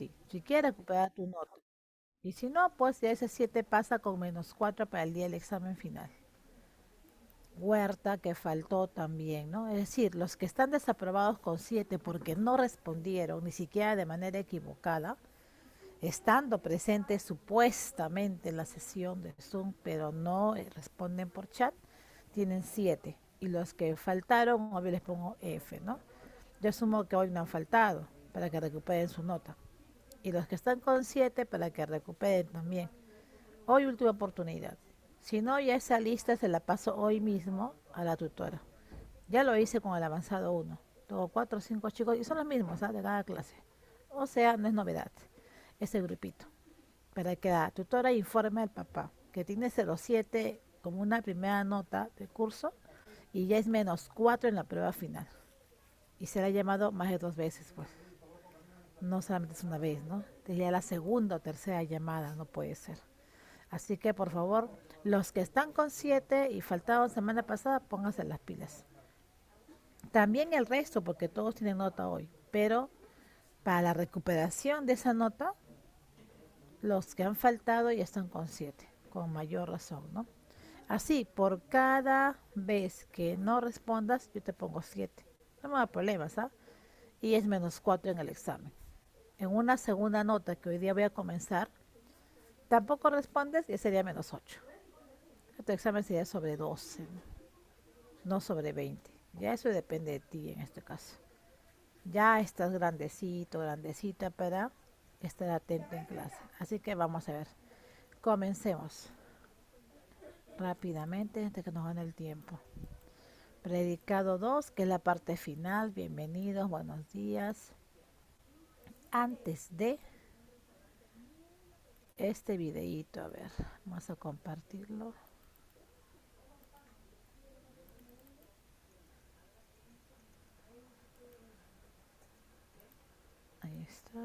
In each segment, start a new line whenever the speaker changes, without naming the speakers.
ti. Si quieres recuperar tu nota. Y si no, pues ya ese 7 pasa con -4 para el día del examen final. Huerta que faltó también, ¿no? Es decir, los que están desaprobados con 7 porque no respondieron ni siquiera de manera equivocada, estando presentes supuestamente en la sesión de Zoom, pero no responden por chat, tienen 7. Y los que faltaron, obvio les pongo F, ¿no? Yo asumo que hoy no han faltado para que recuperen su nota. Y los que están con 7 para que recuperen también. Hoy última oportunidad. Si no, ya esa lista se la paso hoy mismo a la tutora. Ya lo hice con el avanzado uno. Tengo 4 o 5 chicos y son los mismos, ¿ah? De cada clase. O sea, no es novedad. Ese grupito. Para que la tutora informe al papá que tiene 0,7 como una primera nota de curso y ya es -4 en la prueba final. Y será llamado más de 2 veces, pues. No solamente es una vez, ¿no? Ya la segunda o tercera llamada, no puede ser. Así que por favor, los que están con 7 y faltaban semana pasada, pónganse las pilas. También el resto, porque todos tienen nota hoy. Pero para la recuperación de esa nota, los que han faltado ya están con 7, con mayor razón, ¿no? Así, por cada vez que no respondas, yo te pongo 7. No me da problemas, ¿ah? Y es -4 en el examen. En una segunda nota que hoy día voy a comenzar, tampoco respondes y sería -8. Tu examen sería sobre 12, no sobre 20. Ya eso depende de ti en este caso. Ya estás grandecito, grandecita para estar atento en clase. Así que vamos a ver. Comencemos rápidamente antes que nos gane el tiempo. Predicado 2, que es la parte final. Bienvenidos, buenos días. Antes de este videíto, a ver, vamos a compartirlo. Ahí está.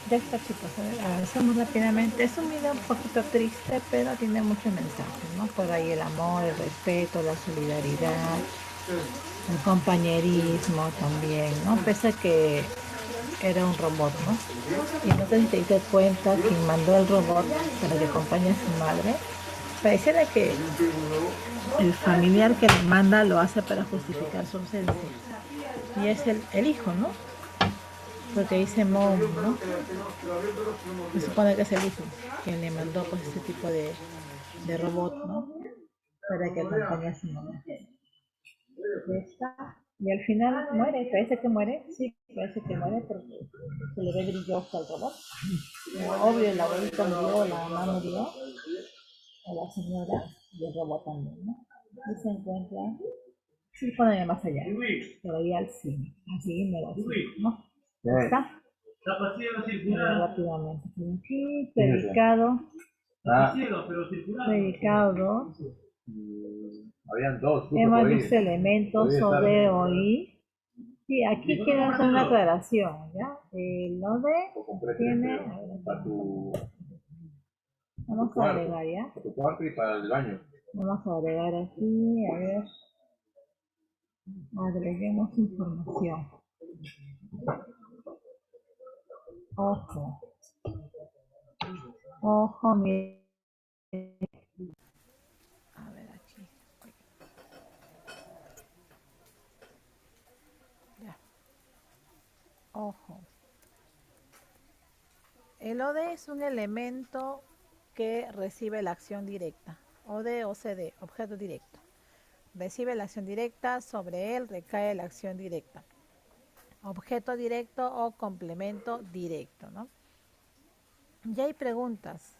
Ya está, chicos, a ver, avanzamos rápidamente. Es un video un poquito triste, pero tiene muchos mensajes, ¿no? Por ahí el amor, el respeto, la solidaridad, el compañerismo también, ¿no? Pese a que era un robot, ¿no? Y no sé si te diste cuenta quien mandó el robot para que acompañe a su madre. Pareciera que el familiar que lo manda lo hace para justificar su ausencia. Y es el hijo, ¿no? Porque dice mom, ¿no? Se supone que es el hijo quien le mandó pues ese tipo de robot, ¿no? Para que acompañe a su mamá. Ya está. Y al final muere, parece que muere, sí, parece que muere porque se le ve brilloso al robot. Obvio, el abuelito murió, la mamá murió, o la señora, y el robot también, ¿no? Y se encuentran, sí, ponen más allá, pero ya al cine, así me lo hacen, ¿no? Ya está. Rápidamente. Aquí, predicado. Predicado 2.
Habían dos, justo
Hemos
por ahí.
visto elementos o de o i. Sí, aquí quiero hacer una aclaración, ¿ya? Lo de tiene. A ver,
A tu,
vamos a
cuarto,
agregar, ¿ya?
a tu cuarto y para el baño.
Vamos a agregar aquí, a ver. Agreguemos información. Ojo. Ojo, mire. A ver aquí. Ya. Ojo. El OD es un elemento que recibe la acción directa. OD o CD, objeto directo. Recibe la acción directa, sobre él recae la acción directa. Objeto directo o complemento directo, ¿no? Ya hay preguntas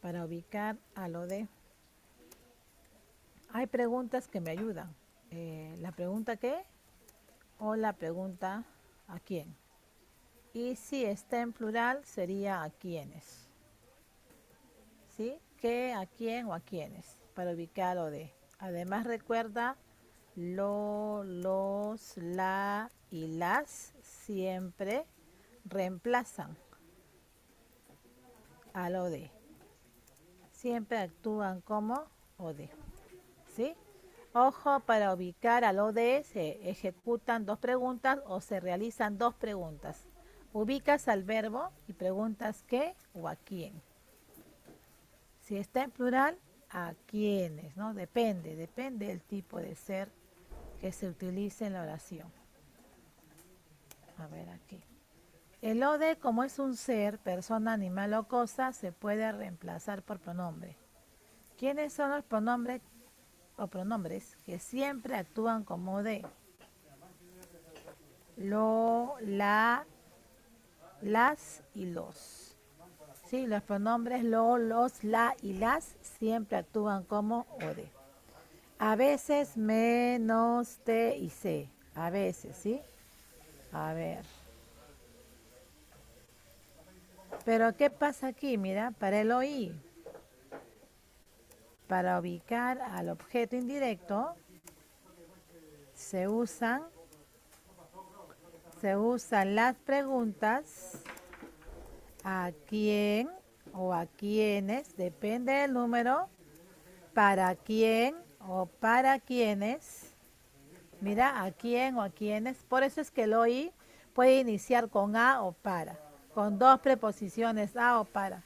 para ubicar al OD. Hay preguntas que me ayudan. ¿La pregunta qué? O la pregunta ¿a quién? Y si está en plural sería ¿a quiénes? ¿Sí? ¿Qué, a quién o a quiénes? Para ubicar o de. Además recuerda los, la y las siempre reemplazan al o de. Siempre actúan como o de. ¿Sí? Ojo, para ubicar al o de se ejecutan dos preguntas o se realizan dos preguntas. Ubicas al verbo y preguntas qué o a quién. Si está en plural, a quiénes, ¿no? Depende del tipo de ser que se utilice en la oración. A ver aquí. El ode, como es un ser, persona, animal o cosa, se puede reemplazar por pronombre. ¿Quiénes son los pronombres o pronombres que siempre actúan como de? Lo, la, las y los. Sí, los pronombres lo, los, la y las siempre actúan como ode. A veces menos te y se. A veces, ¿sí? A ver. Pero ¿qué pasa aquí? Mira, para el oí, para ubicar al objeto indirecto, se usan, se usan las preguntas a quién o a quiénes, depende del número, para quién o para quiénes. Mira, a quién o a quiénes. Por eso es que el oí puede iniciar con a o para, con dos preposiciones a o para.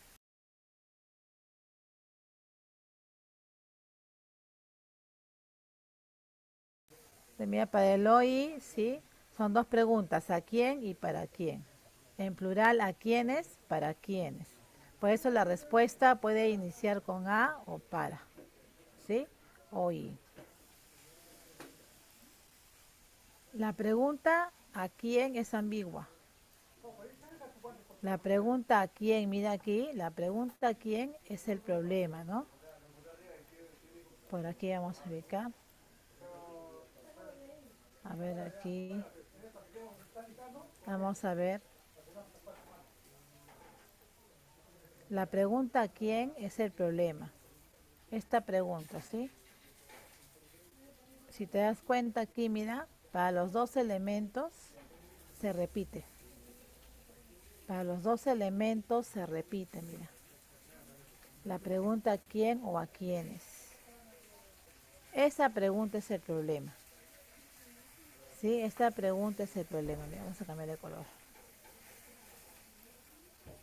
Mira, para el oí, sí, son dos preguntas, ¿a quién y para quién? En plural, ¿a quiénes? Para quiénes. Por eso la respuesta puede iniciar con a o para, ¿sí? Oí. La pregunta ¿a quién? Es ambigua. La pregunta ¿a quién? Mira aquí, la pregunta ¿a quién? Es el problema, ¿no? Por aquí vamos a ubicar. A ver aquí. Vamos a ver. La pregunta ¿a quién? Es el problema. Esta pregunta, ¿sí? Si te das cuenta aquí, mira, para los dos elementos se repite. Para los dos elementos se repite, mira. La pregunta a quién o a quiénes. Esa pregunta es el problema. ¿Sí? Esta pregunta es el problema. Mira, vamos a cambiar de color.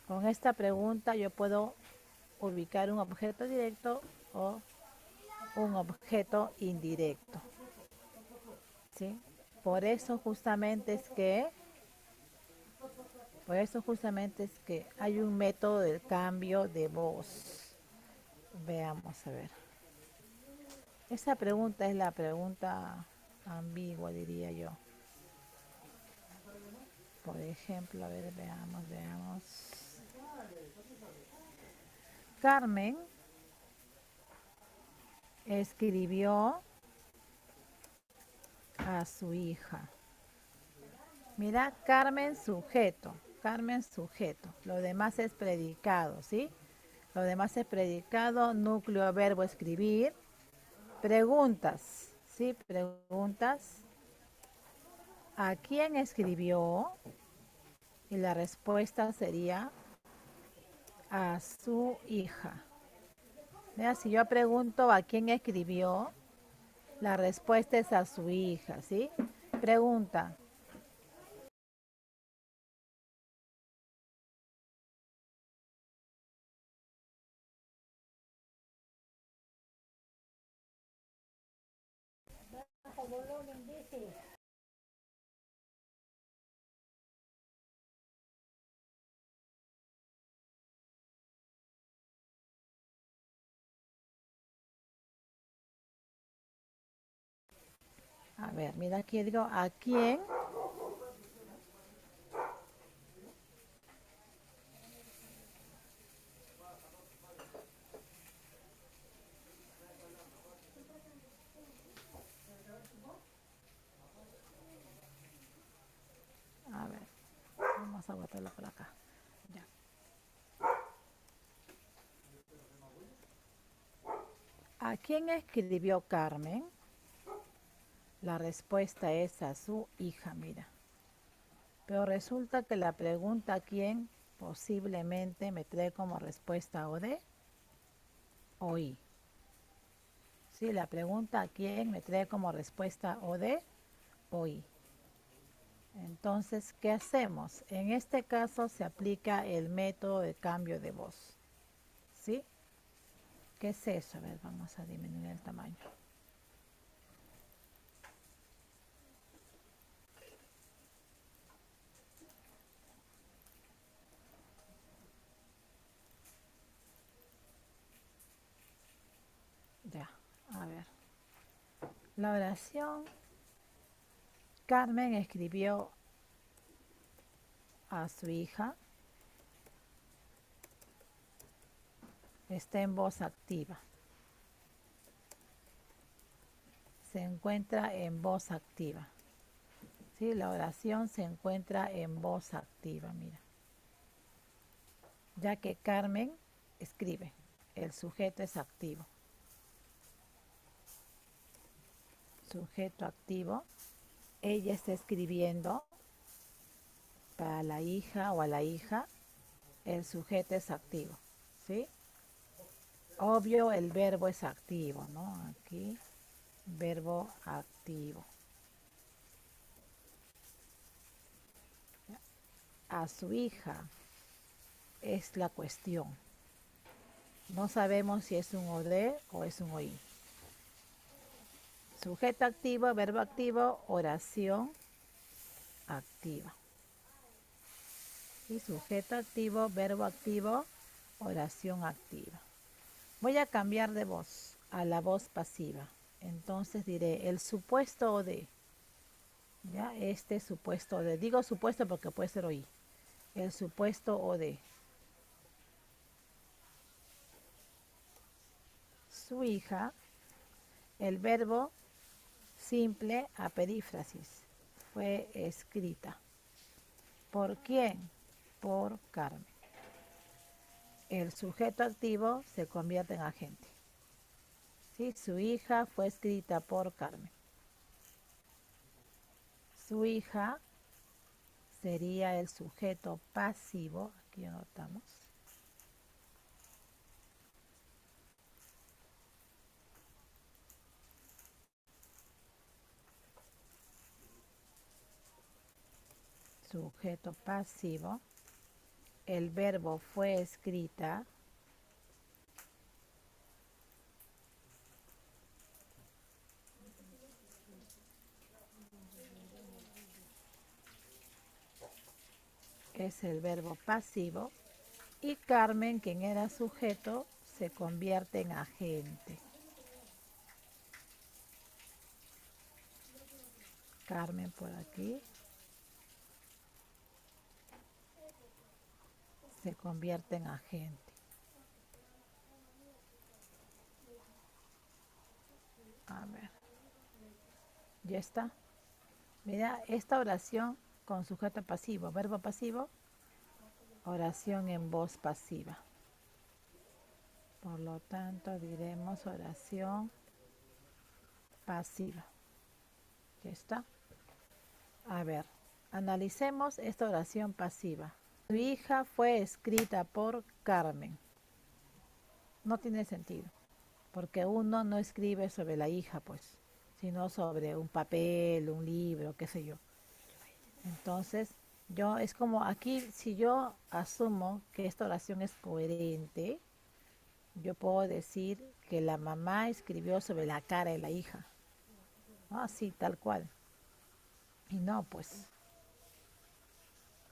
Con esta pregunta yo puedo ubicar un objeto directo o un objeto indirecto. ¿Sí? Por eso justamente es que hay un método del cambio de voz. Veamos, a ver. Esa pregunta es la pregunta ambigua, diría yo. Por ejemplo, a ver, veamos. Carmen escribió a su hija. Mira, Carmen sujeto, lo demás es predicado, ¿sí? Lo demás es predicado, núcleo, verbo, escribir. Preguntas, ¿sí? Preguntas. ¿A quién escribió? Y la respuesta sería a su hija. Mira, si yo pregunto a quién escribió, la respuesta es a su hija, ¿sí? Pregunta. A ver, mira aquí digo, ¿a quién? A ver, vamos a botarlo por acá. Ya. ¿A quién escribió Carmen? La respuesta es a su hija, mira. Pero resulta que la pregunta ¿a quién? Posiblemente me trae como respuesta o de o y. Sí, la pregunta ¿a quién? Me trae como respuesta o de o y. Entonces, ¿qué hacemos? En este caso se aplica el método de cambio de voz. ¿Sí? ¿Qué es eso? A ver, vamos a disminuir el tamaño. Ya, a ver. La oración, Carmen escribió a su hija, está en voz activa. Se encuentra en voz activa. ¿Sí? La oración se encuentra en voz activa, mira. Ya que Carmen escribe, el sujeto es activo. Sujeto activo. Ella está escribiendo para la hija o a la hija, el sujeto es activo, ¿sí? Obvio, el verbo es activo, ¿no? Aquí, verbo activo. A su hija es la cuestión. No sabemos si es un OD o es un OI. Sujeto activo, verbo activo, oración activa. Y sujeto activo, verbo activo, oración activa. Voy a cambiar de voz a la voz pasiva. Entonces diré el supuesto OD. Ya, este supuesto OD. Digo supuesto porque puede ser OI. El supuesto OD. Su hija, el verbo simple a perífrasis, fue escrita. ¿Por quién? Por Carmen. El sujeto activo se convierte en agente. ¿Sí? Su hija fue escrita por Carmen. Su hija sería el sujeto pasivo. Aquí anotamos. Sujeto pasivo. El verbo fue escrita. Es el verbo pasivo. Y Carmen, quien era sujeto, se convierte en agente. Carmen por aquí se convierte en agente. A ver, ya está. Mira, esta oración con sujeto pasivo, verbo pasivo, oración en voz pasiva. Por lo tanto, diremos oración pasiva. Ya está. A ver, analicemos esta oración pasiva. Su hija fue escrita por Carmen. No tiene sentido, porque uno no escribe sobre la hija, pues, sino sobre un papel, un libro, qué sé yo. Entonces, yo es como aquí, si yo asumo que esta oración es coherente, yo puedo decir que la mamá escribió sobre la cara de la hija. Ah, sí, tal cual. Y no, pues,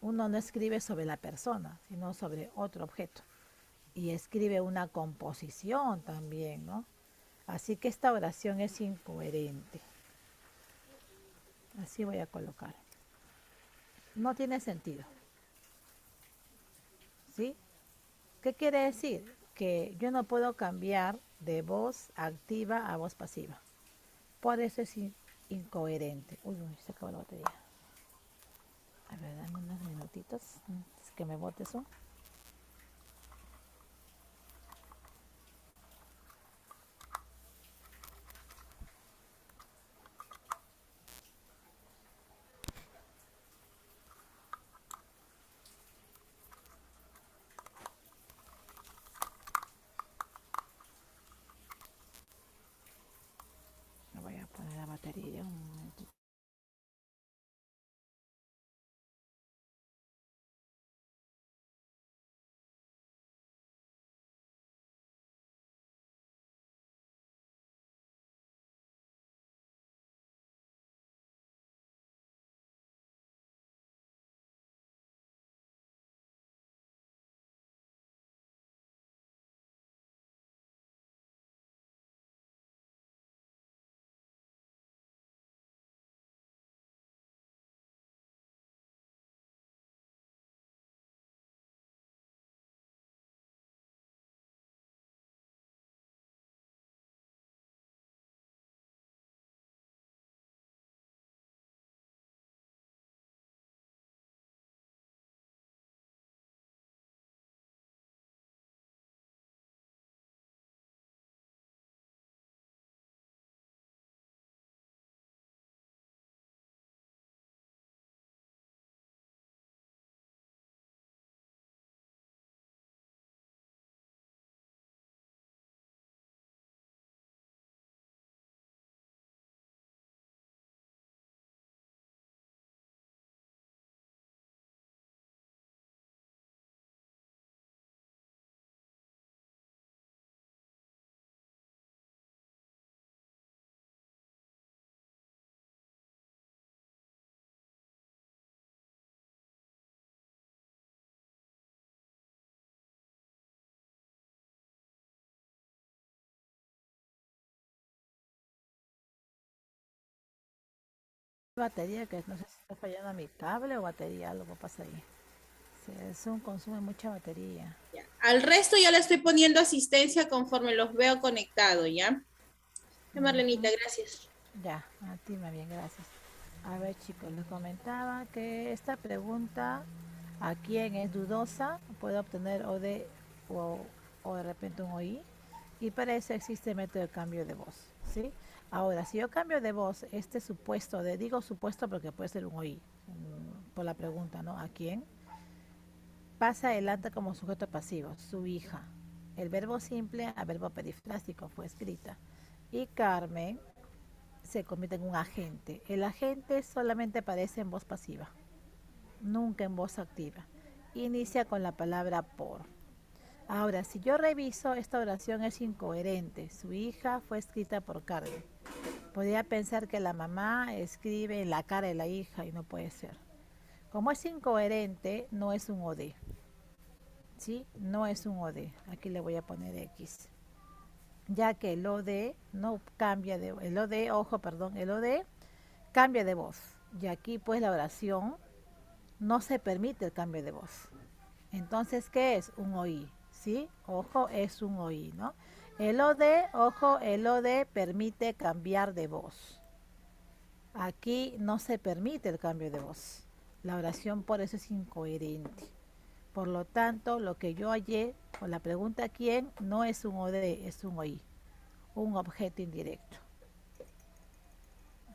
uno no escribe sobre la persona, sino sobre otro objeto. Y escribe una composición también, ¿no? Así que esta oración es incoherente. Así voy a colocar. No tiene sentido. ¿Sí? ¿Qué quiere decir? Que yo no puedo cambiar de voz activa a voz pasiva. Por eso es incoherente. Uy, se acabó la batería. A ver, dame unos minutitos. Es que me bote eso. Me voy a poner la batería un momentito. Batería, que no sé si está fallando mi cable o batería, algo pasa ahí. El Zoom consume mucha batería.
Ya. Al resto yo le estoy poniendo asistencia conforme los veo conectados, ¿ya? Marlenita, gracias.
Ya, a ti más bien, gracias. A ver chicos, les comentaba que esta pregunta a quién es dudosa puede obtener o, o de repente un OI y para eso existe el método de cambio de voz, ¿sí? Ahora, si yo cambio de voz, este supuesto, digo supuesto porque puede ser un OI, por la pregunta, ¿no? ¿A quién? Pasa adelante como sujeto pasivo, su hija. El verbo simple a verbo perifrástico fue escrita. Y Carmen se convierte en un agente. El agente solamente aparece en voz pasiva, nunca en voz activa. Inicia con la palabra por. Ahora, si yo reviso, esta oración es incoherente. Su hija fue escrita por Carmen. Podría pensar que la mamá escribe en la cara de la hija y no puede ser. Como es incoherente, no es un OD. ¿Sí? No es un OD. Aquí le voy a poner X. Ya que el OD no cambia de... El OD, ojo, perdón, el OD cambia de voz. Y aquí pues la oración no se permite el cambio de voz. Entonces, ¿qué es? Un OI. ¿Sí? Ojo, es un OI, ¿no? El OD, ojo, el OD permite cambiar de voz. Aquí no se permite el cambio de voz. La oración por eso es incoherente. Por lo tanto, lo que yo hallé con la pregunta ¿quién? No es un OD, es un OI. Un objeto indirecto.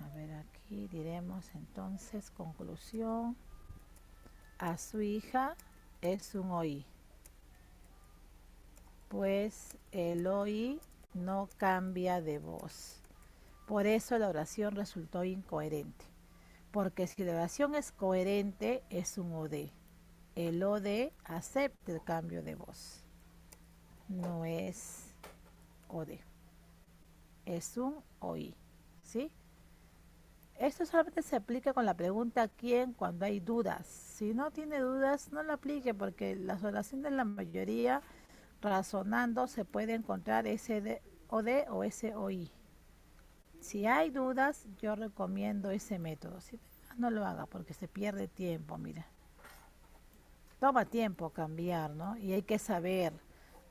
A ver, aquí diremos entonces, conclusión. A su hija es un OI. Pues el OI no cambia de voz. Por eso la oración resultó incoherente. Porque si la oración es coherente, es un OD. El OD acepta el cambio de voz. No es OD. Es un OI. ¿Sí? Esto solamente se aplica con la pregunta ¿quién? Cuando hay dudas. Si no tiene dudas, no lo aplique porque las oraciones de la mayoría, razonando, se puede encontrar ese OD o ese OI. Si hay dudas, yo recomiendo ese método. Si no lo haga porque se pierde tiempo, mira. Toma tiempo cambiar, ¿no? Y hay que saber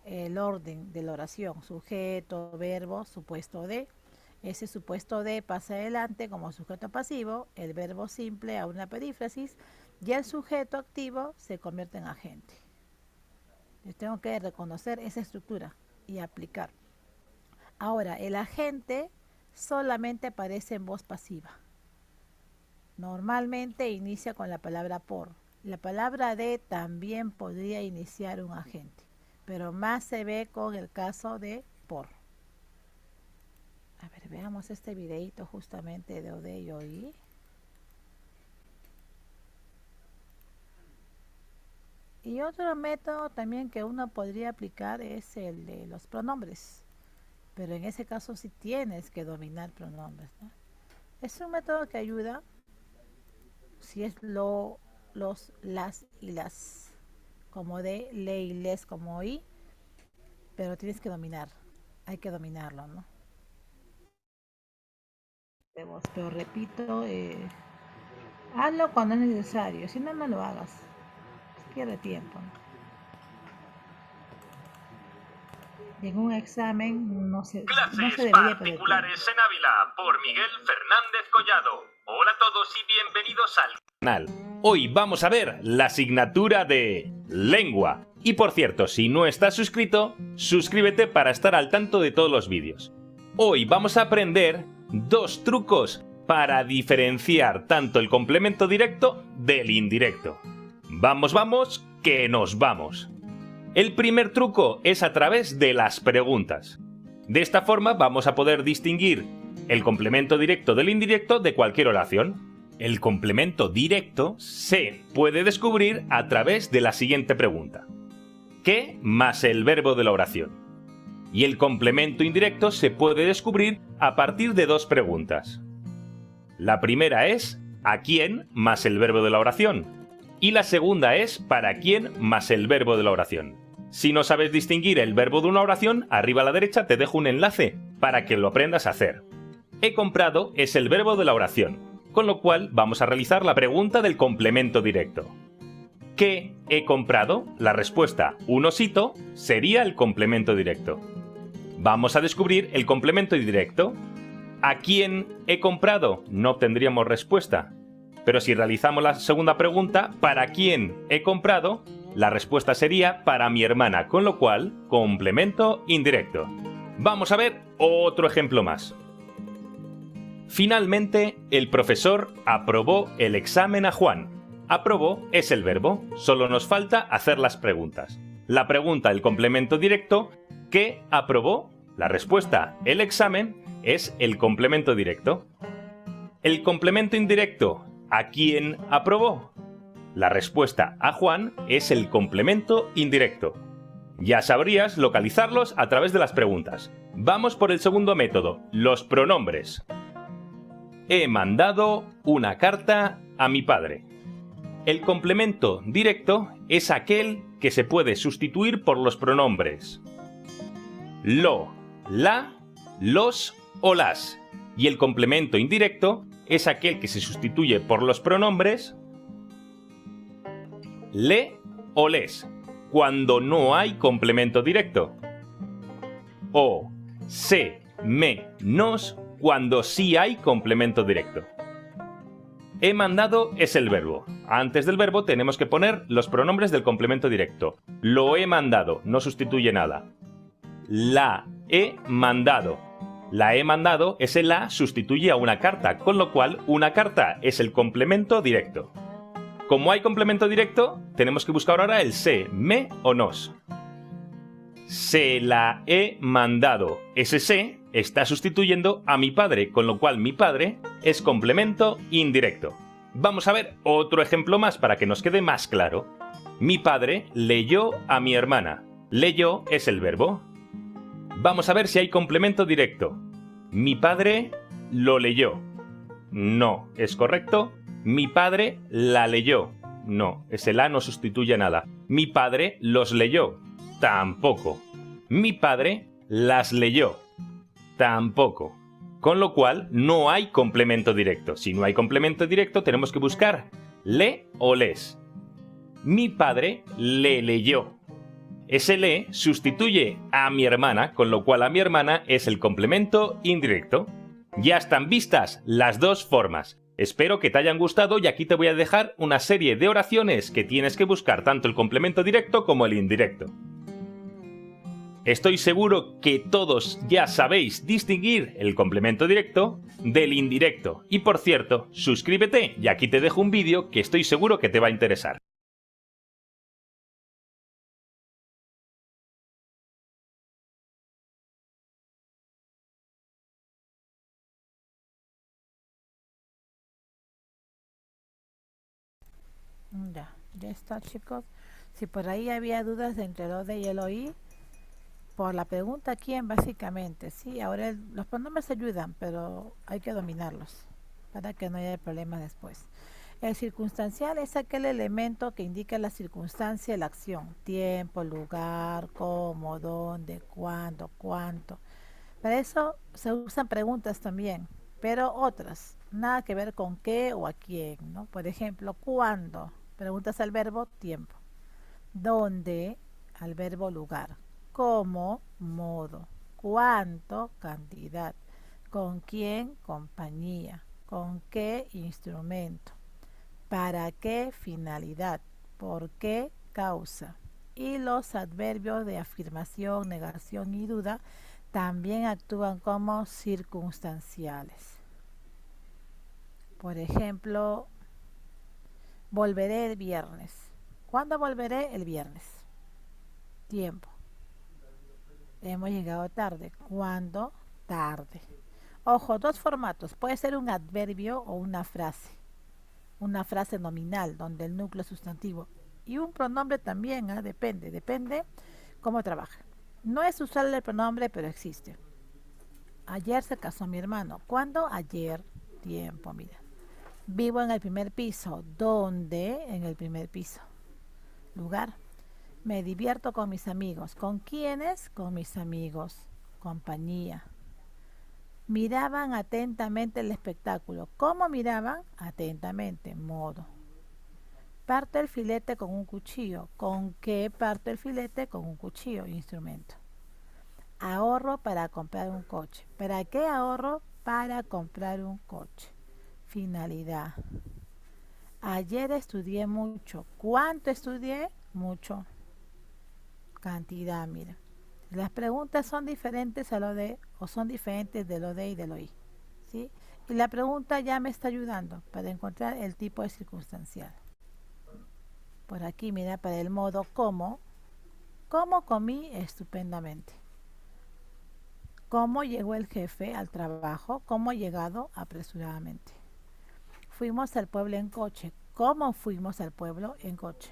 el orden de la oración. Sujeto, verbo, supuesto de. Ese supuesto de pasa adelante como sujeto pasivo, el verbo simple a una perífrasis y el sujeto activo se convierte en agente. Yo tengo que reconocer esa estructura y aplicar. Ahora, el agente solamente aparece en voz pasiva. Normalmente inicia con la palabra por. La palabra de también podría iniciar un agente, pero más se ve con el caso de por. A ver, veamos este videito justamente de OD y OI. Y otro método también que uno podría aplicar es el de los pronombres. Pero en ese caso sí tienes que dominar pronombres, ¿no? Es un método que ayuda si es lo, los, las y las, como de, le y les como OI, pero tienes que dominar, hay que dominarlo, ¿no? Pero repito, hazlo cuando es necesario, si no, no lo hagas, pierde tiempo, ¿no? Y en un examen no se
Clases
debería perder tiempo.
particulares en Ávila por Miguel Fernández Collado. Hola a todos y bienvenidos al canal. Hoy vamos a ver la asignatura de lengua. Y por cierto, si no estás suscrito, suscríbete para estar al tanto de todos los vídeos. Hoy vamos a aprender 2 trucos para diferenciar tanto el complemento directo del indirecto. Vamos, vamos, que nos vamos. El primer truco es a través de las preguntas. De esta forma vamos a poder distinguir el complemento directo del indirecto de cualquier oración. El complemento directo se puede descubrir a través de la siguiente pregunta. ¿Qué más el verbo de la oración? Y el complemento indirecto se puede descubrir a partir de 2 preguntas. La primera es ¿a quién más el verbo de la oración? Y la segunda es ¿para quién más el verbo de la oración? Si no sabes distinguir el verbo de una oración, arriba a la derecha te dejo un enlace para que lo aprendas a hacer. He comprado es el verbo de la oración, con lo cual vamos a realizar la pregunta del complemento directo. ¿Qué he comprado? La respuesta, un osito, sería el complemento directo. Vamos a descubrir el complemento indirecto. ¿A quién he comprado? No obtendríamos respuesta. Pero si realizamos la segunda pregunta, ¿para quién he comprado? La respuesta sería para mi hermana, con lo cual, complemento indirecto. Vamos a ver otro ejemplo más. Finalmente, el profesor aprobó el examen a Juan. Aprobó es el verbo, solo nos falta hacer las preguntas. La pregunta, el complemento directo, ¿qué aprobó? La respuesta, el examen, es el complemento directo. El complemento indirecto, ¿a quién aprobó? La respuesta, a Juan, es el complemento indirecto. Ya sabrías localizarlos a través de las preguntas. Vamos por el segundo método, los pronombres. He mandado una carta a mi padre. El complemento directo es aquel que se puede sustituir por los pronombres lo, la, los o las. Y el complemento indirecto es aquel que se sustituye por los pronombres le o les, cuando no hay complemento directo. O, se, me, nos, cuando sí hay complemento directo. He mandado es el verbo. Antes del verbo tenemos que poner los pronombres del complemento directo. Lo he mandado, no sustituye nada. La he mandado. La he mandado, ese la sustituye a una carta, con lo cual una carta es el complemento directo. Como hay complemento directo, tenemos que buscar ahora el se, me o nos. Se la he mandado. Ese se está sustituyendo a mi padre, con lo cual mi padre es complemento indirecto. Vamos a ver otro ejemplo más para que nos quede más claro. Mi padre leyó a mi hermana. Leyó es el verbo. Vamos a ver si hay complemento directo. Mi padre lo leyó. No, es correcto. Mi padre la leyó. No, ese la no sustituye nada. Mi padre los leyó. Tampoco. Mi padre las leyó. Tampoco. Con lo cual, no hay complemento directo. Si no hay complemento directo, tenemos que buscar le o les. Mi padre le leyó. Ese le sustituye a mi hermana, con lo cual a mi hermana es el complemento indirecto. Ya están vistas las dos formas. Espero que te hayan gustado y aquí te voy a dejar una serie de oraciones que tienes que buscar tanto el complemento directo como el indirecto. Estoy seguro que todos ya sabéis distinguir el complemento directo del indirecto. Y por cierto, suscríbete y aquí te dejo un vídeo que estoy seguro que te va a interesar.
Ya está, chicos. Si por ahí había dudas entre el ODE y el OI, por la pregunta quién básicamente, sí, ahora los pronombres ayudan, pero hay que dominarlos para que no haya problemas después. El circunstancial es aquel elemento que indica la circunstancia de la acción, tiempo, lugar, cómo, dónde, cuándo, cuánto. Para eso se usan preguntas también, pero otras, nada que ver con qué o a quién, ¿no? Por ejemplo, ¿cuándo? Preguntas al verbo tiempo. ¿Dónde? Al verbo lugar. ¿Cómo? Modo. ¿Cuánto? Cantidad. ¿Con quién? Compañía. ¿Con qué? Instrumento. ¿Para qué? Finalidad. ¿Por qué? Causa. Y los adverbios de afirmación, negación y duda también actúan como circunstanciales. Por ejemplo, volveré el viernes. ¿Cuándo volveré? El viernes. Tiempo. Hemos llegado tarde. ¿Cuándo? Tarde. Ojo, dos formatos. Puede ser un adverbio o una frase. Una frase nominal, donde el núcleo es sustantivo. Y un pronombre también, depende cómo trabaja. No es usual el pronombre, pero existe. Ayer se casó mi hermano. ¿Cuándo? Ayer. Tiempo, mira. Vivo en el primer piso. ¿Dónde? En el primer piso. Lugar. Me divierto con mis amigos. ¿Con quiénes? Con mis amigos. Compañía. Miraban atentamente el espectáculo. ¿Cómo miraban? Atentamente. Modo. Parto el filete con un cuchillo. ¿Con qué parto el filete? Con un cuchillo. Instrumento. Ahorro para comprar un coche. ¿Para qué ahorro? Para comprar un coche. Finalidad. Ayer estudié mucho. ¿Cuánto estudié? Mucho. Cantidad, mira. Las preguntas son diferentes a lo de, o son diferentes de lo de y de lo y. ¿Sí? Y la pregunta ya me está ayudando para encontrar el tipo de circunstancial. Por aquí, mira, para el modo como. ¿Cómo comí? Estupendamente. ¿Cómo llegó el jefe al trabajo? ¿Cómo ha llegado? Apresuradamente. Fuimos al pueblo en coche. ¿Cómo fuimos al pueblo en coche?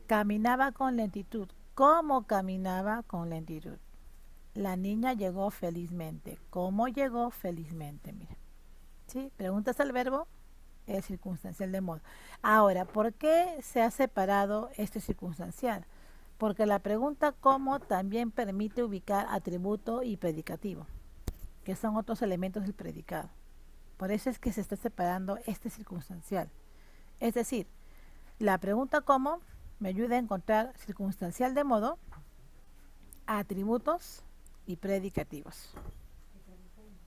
Caminaba con lentitud. ¿Cómo caminaba con lentitud? La niña llegó felizmente. ¿Cómo llegó felizmente? Mira. ¿Sí? Preguntas al verbo, el circunstancial de modo. Ahora, ¿por qué se ha separado este circunstancial? Porque la pregunta cómo también permite ubicar atributo y predicativo, que son otros elementos del predicado. Por eso es que se está separando este circunstancial. Es decir, la pregunta cómo me ayuda a encontrar circunstancial de modo, atributos y predicativos.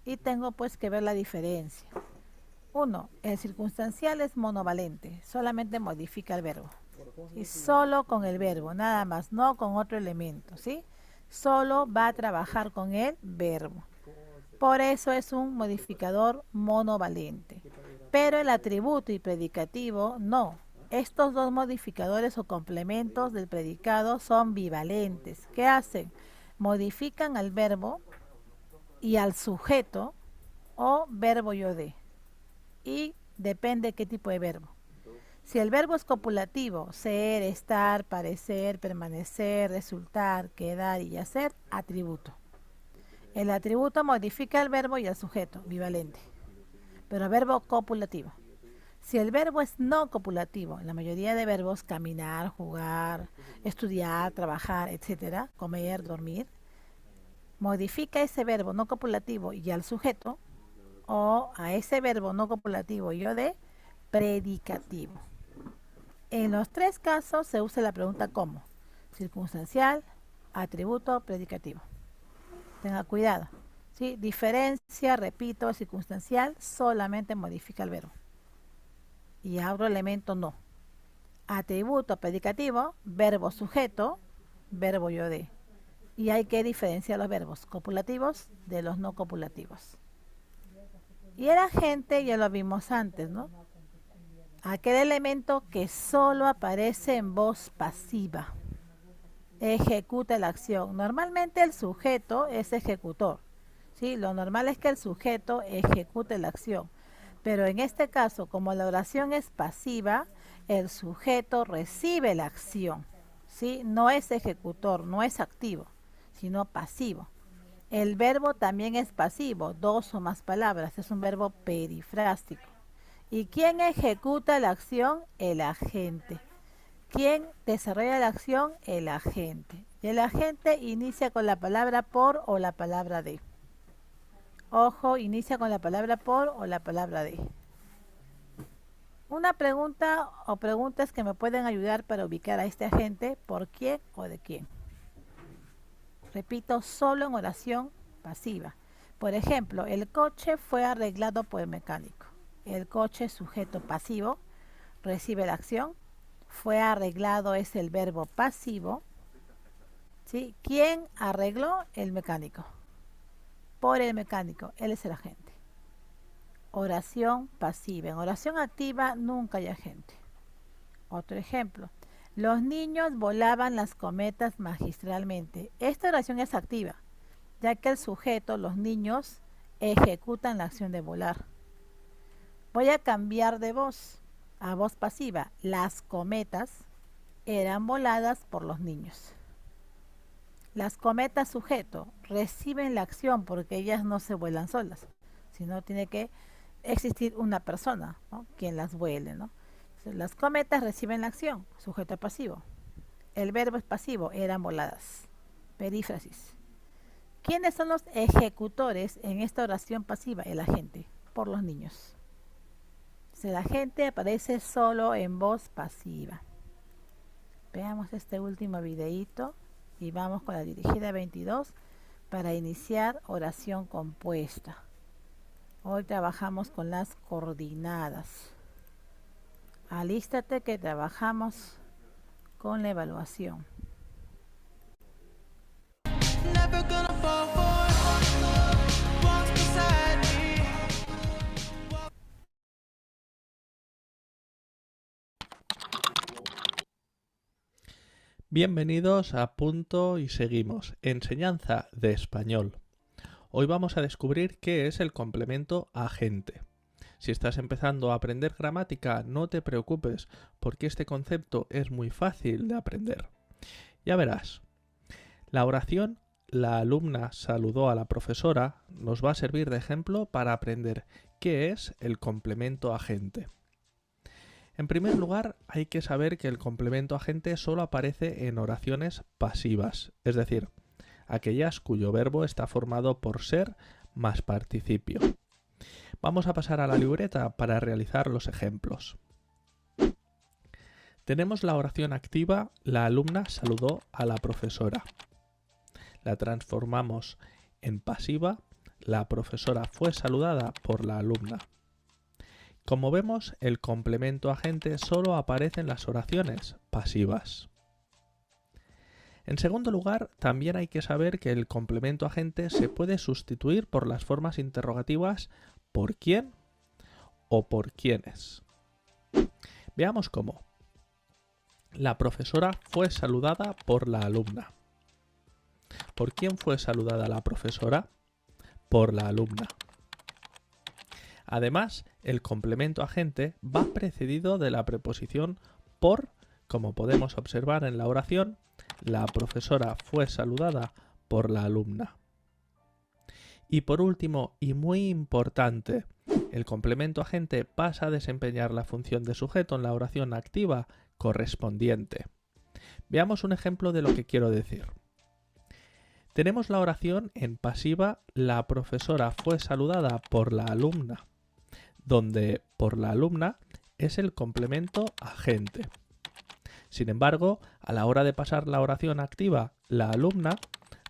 Y tengo pues que ver la diferencia. 1. El circunstancial es monovalente, solamente modifica el verbo. Y solo con el verbo, nada más, no con otro elemento, ¿sí? Solo va a trabajar con el verbo. Por eso es un modificador monovalente. Pero el atributo y predicativo no. Estos dos modificadores o complementos del predicado son bivalentes. ¿Qué hacen? Modifican al verbo y al sujeto o verbo yo de. Y depende qué tipo de verbo. Si el verbo es copulativo, ser, estar, parecer, permanecer, resultar, quedar y hacer, atributo. El atributo modifica al verbo y al sujeto, bivalente. Pero verbo copulativo. Si el verbo es no copulativo, en la mayoría de verbos, caminar, jugar, estudiar, trabajar, etcétera, comer, dormir, modifica ese verbo no copulativo y al sujeto, o a ese verbo no copulativo y o de predicativo. En los tres casos se usa la pregunta cómo. Circunstancial, atributo, predicativo. Tenga cuidado. ¿Sí? Diferencia, repito, circunstancial solamente modifica el verbo. Y abro elemento no. Atributo, predicativo, verbo sujeto, verbo yo de. Y hay que diferenciar los verbos copulativos de los no copulativos. Y el agente ya lo vimos antes, ¿no? Aquel elemento que solo aparece en voz pasiva. Ejecuta la acción. Normalmente el sujeto es ejecutor. ¿Sí? Lo normal es que el sujeto ejecute la acción. Pero en este caso, como la oración es pasiva, el sujeto recibe la acción. ¿Sí? No es ejecutor, no es activo, sino pasivo. El verbo también es pasivo, dos o más palabras. Es un verbo perifrástico. ¿Y quién ejecuta la acción? El agente. ¿Quién desarrolla la acción? El agente. Y el agente inicia con la palabra por o la palabra de. Ojo, inicia con la palabra por o la palabra de. Una pregunta o preguntas que me pueden ayudar para ubicar a este agente, por quién o de quién. Repito, solo en oración pasiva. Por ejemplo, el coche fue arreglado por el mecánico. El coche, sujeto pasivo, recibe la acción. Fue arreglado es el verbo pasivo. ¿Sí? ¿Quién arregló? El mecánico. Por el mecánico, él es el agente. Oración pasiva. En oración activa nunca hay agente. Otro ejemplo. Los niños volaban las cometas magistralmente. Esta oración es activa, ya que el sujeto, los niños, ejecutan la acción de volar. Voy a cambiar de voz a voz pasiva. Las cometas eran voladas por los niños. Las cometas sujeto reciben la acción porque ellas no se vuelan solas, sino tiene que existir una persona, ¿no? Quien las vuele, ¿no? Entonces, las cometas reciben la acción, sujeto pasivo. El verbo es pasivo, eran voladas. Perífrasis. ¿Quiénes son los ejecutores en esta oración pasiva? El agente, por los niños. El agente aparece solo en voz pasiva. Veamos este último videíto y vamos con la dirigida 22 para iniciar oración compuesta. Hoy trabajamos con las coordinadas. Alístate que trabajamos con la evaluación.
Bienvenidos a Punto y Seguimos, enseñanza de español. Hoy vamos a descubrir qué es el complemento agente. Si estás empezando a aprender gramática, no te preocupes, porque este concepto es muy fácil de aprender. Ya verás. La oración "la alumna saludó a la profesora" nos va a servir de ejemplo para aprender qué es el complemento agente. En primer lugar, hay que saber que el complemento agente solo aparece en oraciones pasivas, es decir, aquellas cuyo verbo está formado por ser más participio. Vamos a pasar a la libreta para realizar los ejemplos. Tenemos la oración activa "la alumna saludó a la profesora". La transformamos en pasiva "la profesora fue saludada por la alumna". Como vemos, el complemento agente solo aparece en las oraciones pasivas. En segundo lugar, también hay que saber que el complemento agente se puede sustituir por las formas interrogativas "¿por quién?" o "¿por quiénes?". Veamos cómo. La profesora fue saludada por la alumna. ¿Por quién fue saludada la profesora? Por la alumna. Además, el complemento agente va precedido de la preposición por, como podemos observar en la oración "la profesora fue saludada por la alumna". Y por último, y muy importante, el complemento agente pasa a desempeñar la función de sujeto en la oración activa correspondiente. Veamos un ejemplo de lo que quiero decir. Tenemos la oración en pasiva "la profesora fue saludada por la alumna", donde "por la alumna" es el complemento agente. Sin embargo, a la hora de pasar la oración activa, la alumna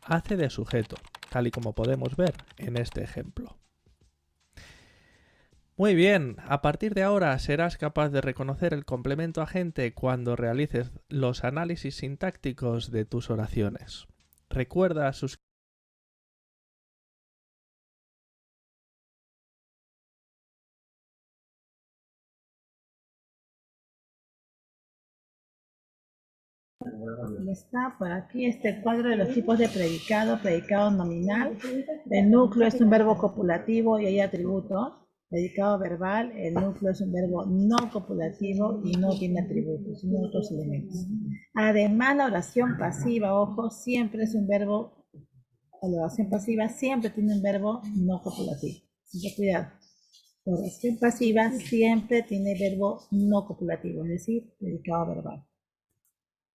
hace de sujeto, tal y como podemos ver en este ejemplo. Muy bien, a partir de ahora serás capaz de reconocer el complemento agente cuando realices los análisis sintácticos de tus oraciones. Recuerda suscribirte.
Está por aquí este cuadro de los tipos de predicado, predicado nominal. El núcleo es un verbo copulativo y hay atributos. Predicado verbal, el núcleo es un verbo no copulativo y no tiene atributos, sino otros elementos. Además, la oración pasiva, ojo, siempre es un verbo, la oración pasiva siempre tiene un verbo no copulativo. Así que cuidado. La oración pasiva siempre tiene verbo no copulativo, es decir, predicado verbal.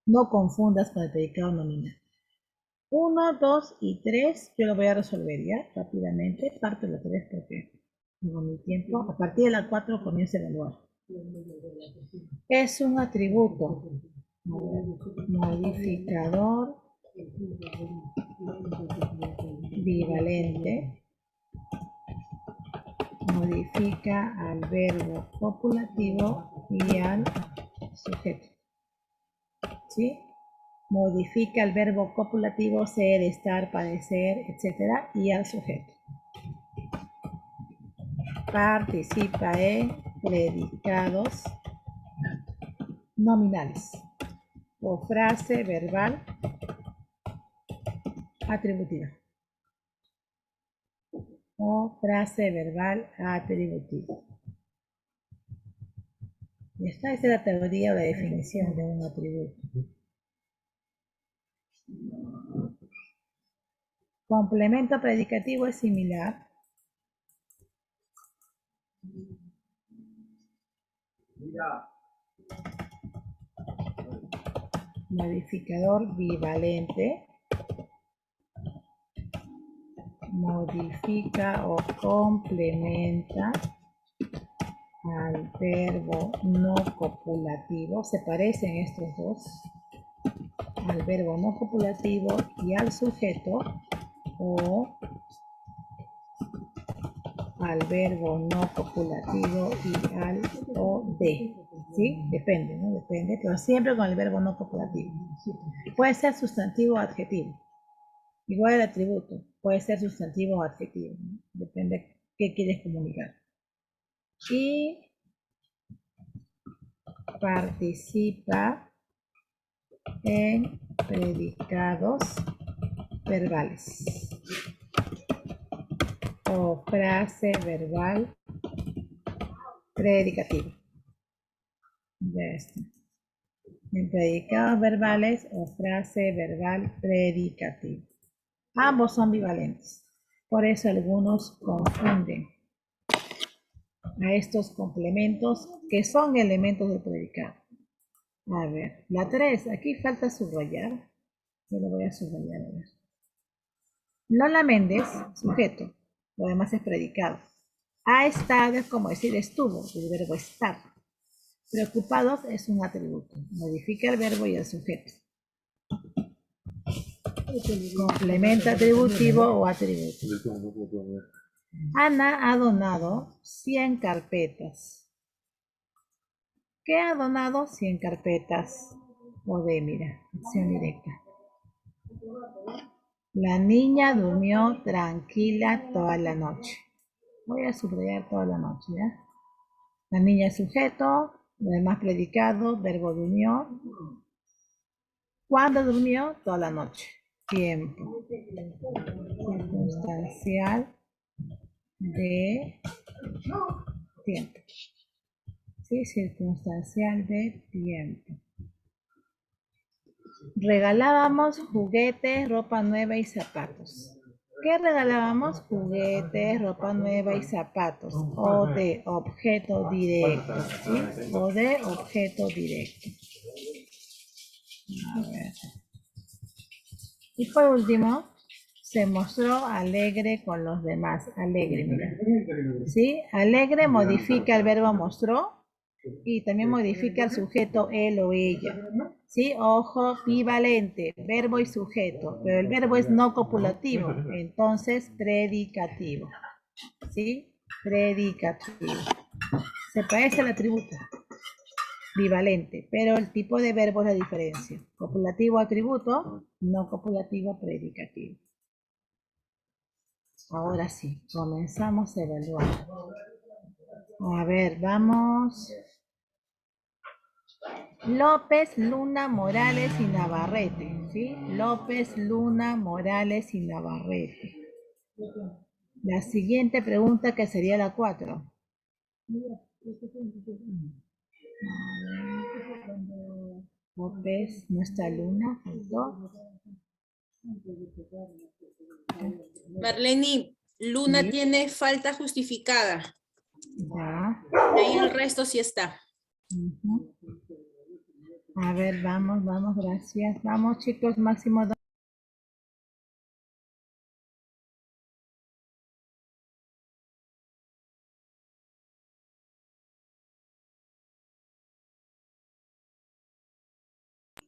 No confundas con el predicado nominal. 1, 2 y 3, yo lo voy a resolver ya rápidamente. Parto de la 3 porque tengo mi tiempo. A partir de la 4 comienzo a evaluar. Es un atributo. Modificador bivalente. Modifica al verbo copulativo y al sujeto. ¿Sí? Modifica el verbo copulativo ser, estar, padecer, etc. y al sujeto. Participa en predicados nominales o frase verbal atributiva. O frase verbal atributiva. Y esta es la teoría o la definición de un atributo. Complemento predicativo es similar. Modificador bivalente. Modifica o complementa al verbo no copulativo. Se parecen estos dos. Al verbo no copulativo y al sujeto, o al verbo no copulativo y al o de. ¿Sí? Depende, ¿no? Depende, pero siempre con el verbo no copulativo. Puede ser sustantivo o adjetivo. Igual el atributo, puede ser sustantivo o adjetivo, ¿no? Depende qué quieres comunicar. Y participa en predicados verbales o frase verbal predicativa. Ya está. En predicados verbales o frase verbal predicativa. Ambos son bivalentes. Por eso algunos confunden a estos complementos que son elementos del predicado. A ver, la 3, aquí falta subrayar. Yo lo voy a subrayar, a ver. Lola Méndez, sujeto, lo demás es predicado. Ha estado es como decir estuvo, el verbo estar. Preocupados es un atributo, modifica el verbo y el sujeto. Complemento atributivo o atributo. Ana ha donado 100 carpetas. ¿Qué ha donado? 100 carpetas. O de, mira, acción directa. La niña durmió tranquila toda la noche. Voy a subrayar toda la noche, ¿ya? La niña es sujeto, lo demás predicado, verbo durmió. ¿Cuándo durmió? Toda la noche. Tiempo. Circunstancial de tiempo. Sí, circunstancial de tiempo. Regalábamos juguetes, ropa nueva y zapatos. ¿Qué regalábamos? Juguetes, ropa nueva y zapatos. O de objeto directo. ¿Sí? O de objeto directo. A ver. Y por último, se mostró alegre con los demás. Alegre, mira. ¿Sí? Alegre modifica el verbo mostró y también modifica el sujeto él o ella. ¿Sí? Ojo, bivalente, verbo y sujeto, pero el verbo es no copulativo, entonces predicativo. ¿Sí? Predicativo. Se parece al atributo. Bivalente, pero el tipo de verbo es la diferencia. Copulativo atributo, no copulativo predicativo. Ahora sí, comenzamos a evaluar. A ver, vamos. López, Luna, Morales y Navarrete, ¿sí? López, Luna, Morales y Navarrete. La siguiente pregunta que sería la 4. López, no está Luna, faltó.
Marlene, Luna
Sí.
tiene falta justificada.
Ya.
Ahí el resto sí está.
Ujú. A ver, vamos, gracias. Vamos, chicos, máximo 2.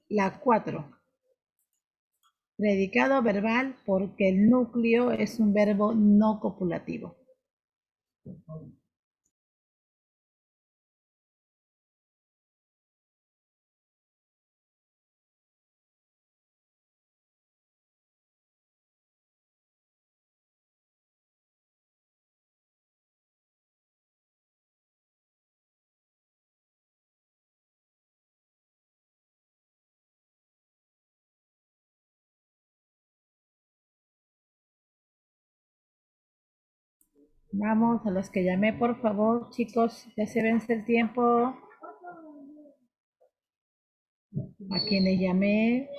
La 4. Predicado verbal porque el núcleo es un verbo no copulativo. Vamos, a los que llamé, por favor, chicos, ya se vence el tiempo. A quienes llamé.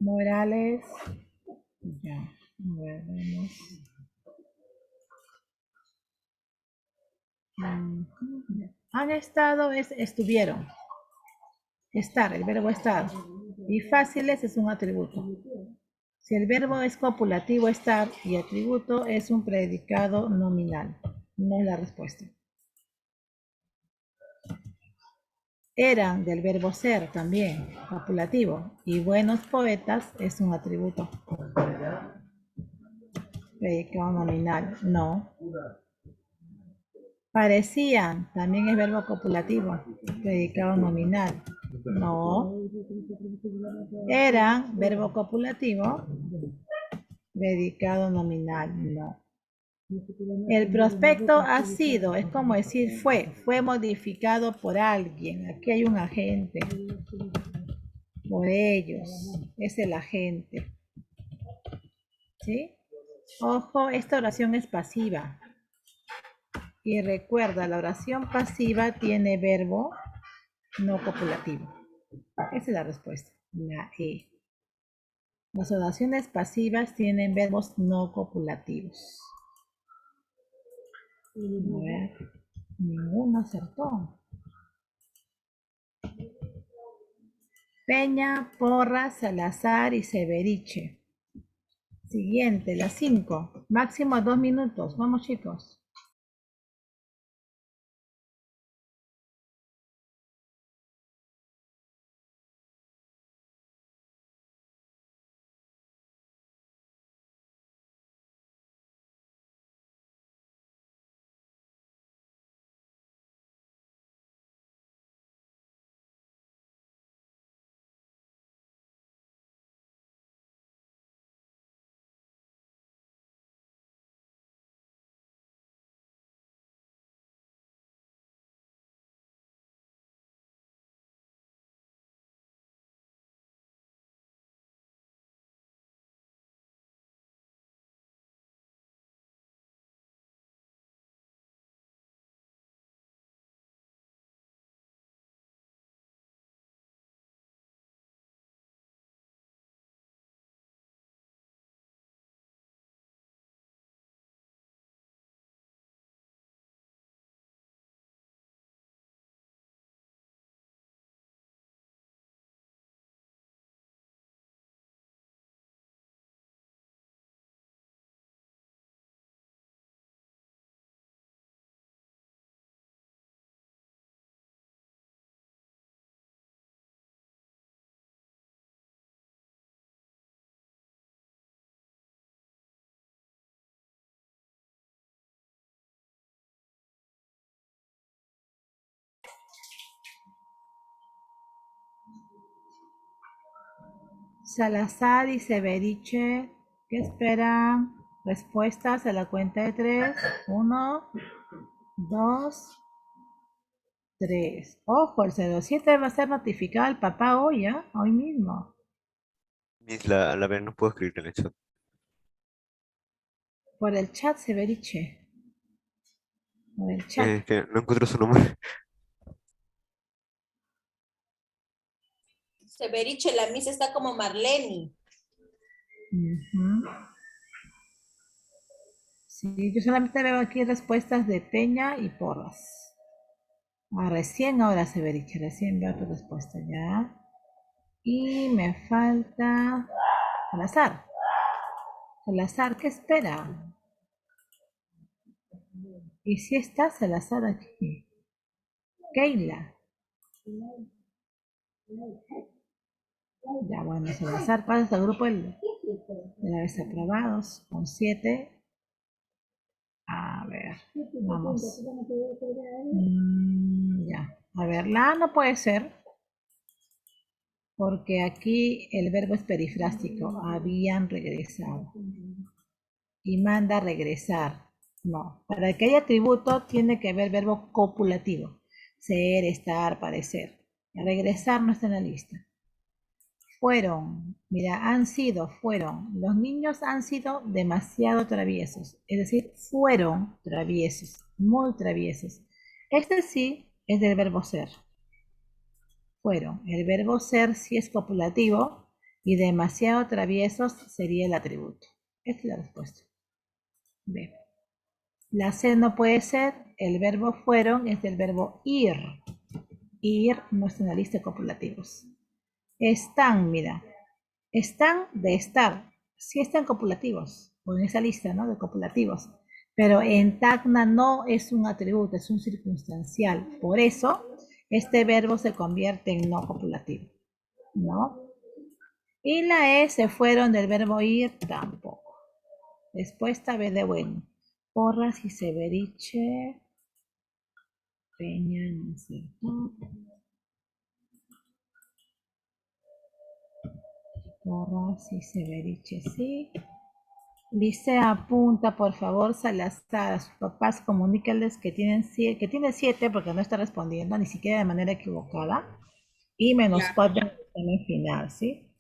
Morales. Ya, a ver, vamos. Han estado es estuvieron. Estar, el verbo estar. Y fáciles es un atributo. Si el verbo es copulativo estar y atributo es un predicado nominal. No es la respuesta. Eran del verbo ser también, copulativo. Y buenos poetas es un atributo. Predicado nominal, no. Parecían, también es verbo copulativo, predicado nominal. No. Eran, verbo copulativo, predicado nominal. No. El prospecto ha sido, es como decir fue modificado por alguien. Aquí hay un agente. Por ellos, es el agente. ¿Sí? Ojo, esta oración es pasiva. Y recuerda, la oración pasiva tiene verbo no copulativo. Esa es la respuesta, la E. Las oraciones pasivas tienen verbos no copulativos. A ver, ninguno acertó. Peña, Porras, Salazar y Severiche. Siguiente, las 5. Máximo 2 minutos. Vamos, chicos. Salazar y Severiche, ¿qué esperan? Respuestas a la cuenta de 3. 1, 2, 3. Ojo, el 07 va a ser notificado al papá hoy, ¿ah? Hoy mismo.
Miss, la verdad no puedo escribir en el chat.
Por el chat, Severiche. Por el chat.
Es que no encuentro su nombre.
Severiche, la misa está como Marlene.
Ujú. Sí, yo solamente veo aquí respuestas de Peña y Porras. Recién ahora, Severiche, recién veo tu respuesta ya. Y me falta Salazar. Salazar, ¿qué espera? ¿Y si está Salazar aquí? Keila. Ya, bueno, Salazar pasa al grupo de la desaprobados con 7. A ver, vamos. Ya, a ver, la A no puede ser, porque aquí el verbo es perifrástico, habían regresado. Y manda regresar. No, para que haya atributo tiene que haber verbo copulativo. Ser, estar, parecer. Regresar no está en la lista. Fueron, mira, han sido, fueron. Los niños han sido demasiado traviesos. Es decir, fueron traviesos, muy traviesos. Este sí es del verbo ser. Fueron. El verbo ser sí es copulativo y demasiado traviesos sería el atributo. Esta es la respuesta. B. La C no puede ser. El verbo fueron es del verbo ir. Ir no está en la lista de copulativos. Están, mira. Están de estar. Sí están copulativos. O en esa lista, ¿no? De copulativos. Pero en Tacna no es un atributo, es un circunstancial. Por eso, este verbo se convierte en no copulativo. ¿No? Y la E se fueron del verbo ir tampoco. Respuesta B de bueno. Porras y Severiche. Peña, no es cierto. Porras y Severiche, sí. Licea apunta, por favor, Salazar, a sus papás, comunícales que que tiene 7 porque no está respondiendo, ni siquiera de manera equivocada, y menos
Ya.
4 en el examen final, ¿sí?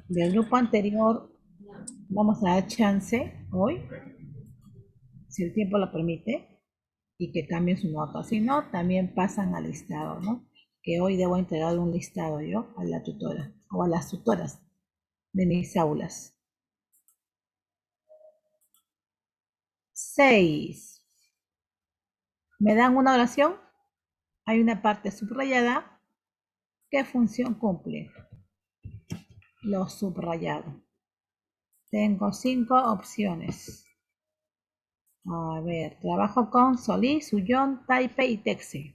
Del grupo anterior, vamos a dar chance hoy, si el tiempo lo permite, y que cambien su nota. Si no, también pasan al listado, ¿no? Que hoy debo entregar un listado yo a la tutora, o a las tutoras de mis aulas. 6. Me dan una oración, hay una parte subrayada. ¿Qué función cumple? Lo subrayado. Tengo 5 opciones. A ver, trabajo con Solís, Sullón, Taipe y Texe.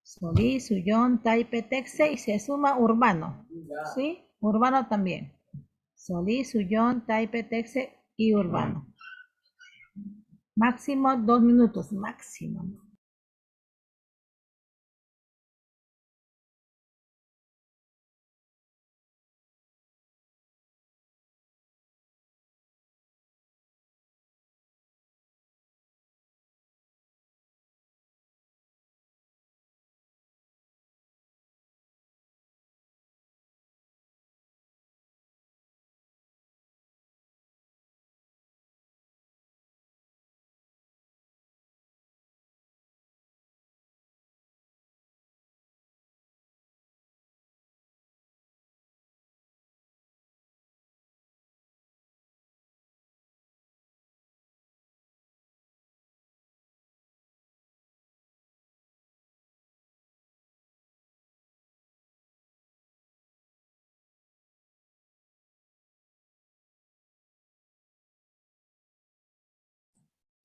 Solís, Sullón, Taipe, Texe y se suma Urbano. ¿Sí? Urbano también. Solís, Sullón, Taipe, Texe y Urbano. Máximo 2 minutos, máximo.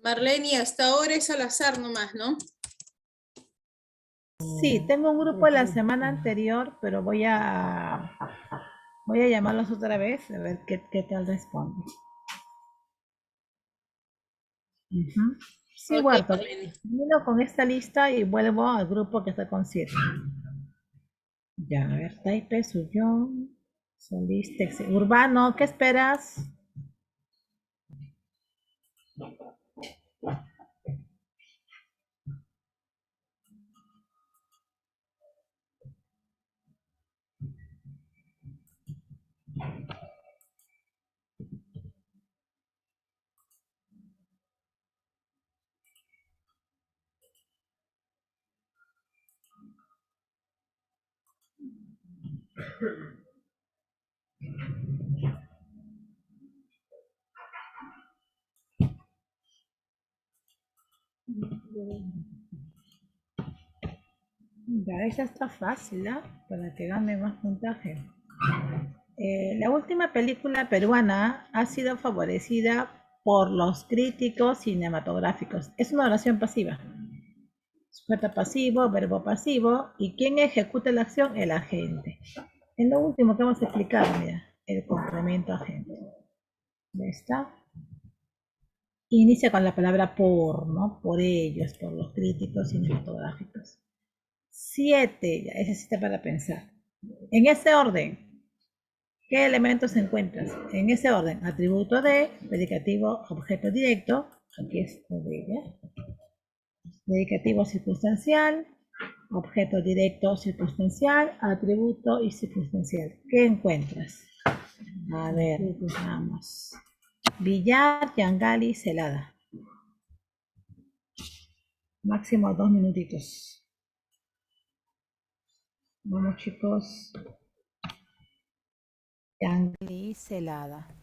Marlene, hasta ahora es al azar nomás, ¿no?
Sí, tengo un grupo de la semana anterior, pero voy a llamarlos otra vez a ver qué tal responde. Ujú. Sí,
Ok,
Huerto,
Marlene.
termino con esta lista y vuelvo al grupo que está con 7. Ya, a ver, Taipe, Suyón, Solís, Texe. Urbano, ¿qué esperas? Ya, esa está fácil, ¿ah? Para que gane más puntaje. La última película peruana ha sido favorecida por los críticos cinematográficos. Es una oración pasiva. Sujeto pasivo, verbo pasivo. ¿Y quién ejecuta la acción? El agente. En lo último que vamos a explicar, mira, el complemento agente. ¿Ya está? Inicia con la palabra por, ¿no? Por ellos, por los críticos cinematográficos. 7, ya, ese sí está para pensar. En ese orden, ¿qué elementos encuentras? En ese orden, atributo de, predicativo, objeto directo, aquí está de ella, dedicativo circunstancial, objeto directo circunstancial, atributo y circunstancial. ¿Qué encuentras? A ver, vamos. Villar, Yangali, Celada. Máximo 2 minutitos. Vamos chicos. Yangali, Celada.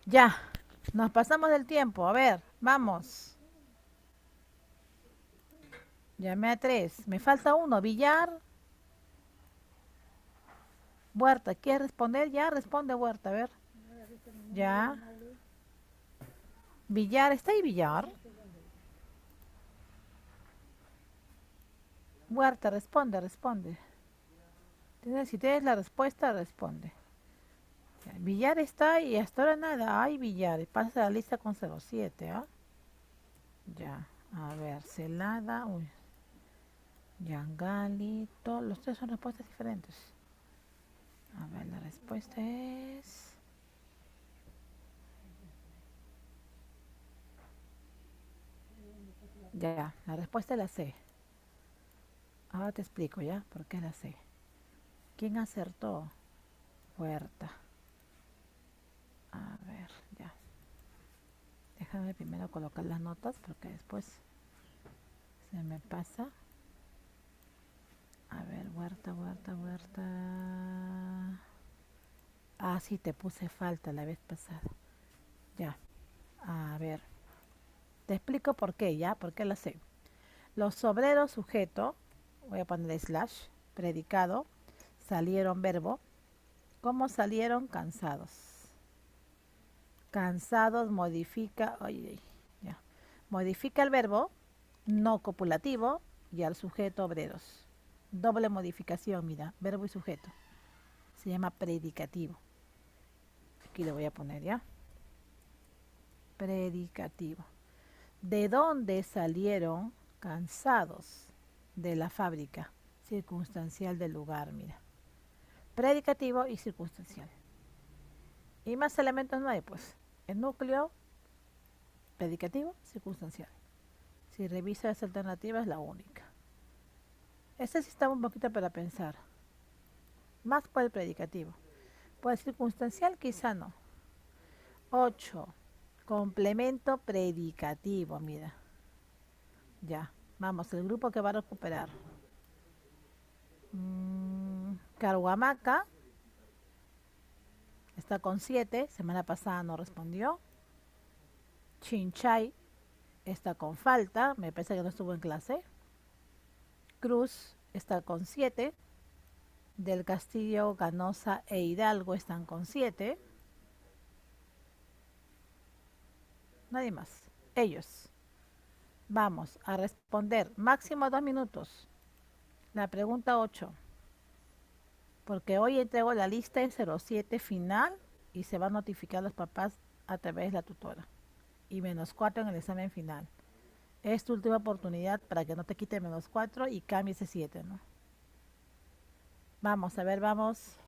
Ya, nos pasamos del tiempo. A ver, vamos. Llamé a 3. Me falta uno. Villar. Huerta. ¿Quieres responder? Ya, responde Huerta. A ver. Ya. Villar. ¿Está ahí Villar? Huerta, responde, responde. Si tienes la respuesta, responde. Ya, Villar está y hasta ahora nada. Ay, Villar. Pasa la lista con 07, ¿ah? Ya. A ver, Celada. Uy. Yangali. Los tres son respuestas diferentes. A ver, la respuesta es... Ya, la respuesta es la C. Ahora te explico ya por qué es la C. ¿Quién acertó? Huerta. A ver, ya. Déjame primero colocar las notas porque después se me pasa. A ver, Huerta. Ah, sí, te puse falta la vez pasada. Ya. A ver. Te explico por qué, ¿ya? ¿Por qué la C? Los obreros sujeto, voy a poner slash, predicado, salieron verbo. ¿Cómo salieron? Cansados. Cansados modifica, oye, ya. Modifica el verbo no copulativo y al sujeto obreros. Doble modificación, mira, verbo y sujeto. Se llama predicativo. Aquí lo voy a poner ya. Predicativo. ¿De dónde salieron cansados? De la fábrica. Circunstancial del lugar, mira. Predicativo y circunstancial. Y más elementos no hay, pues. El núcleo, predicativo, circunstancial. Si revisa las alternativas, la única. Este sí está un poquito para pensar. Más por el predicativo. Por el circunstancial quizá no. 8. Complemento predicativo, mira. Ya, vamos, el grupo que va a recuperar. Caruamaca está con 7, semana pasada no respondió. Chinchay está con falta, me parece que no estuvo en clase. Cruz está con 7. Del Castillo, Ganosa e Hidalgo están con 7. Nadie más. Ellos. Vamos a responder. Máximo 2 minutos. La pregunta 8. Porque hoy entrego la lista en 07 final y se va a notificar a los papás a través de la tutora. Y -4 en el examen final. Es tu última oportunidad para que no te quite -4 y cambie ese 7, ¿no? Vamos, a ver, vamos.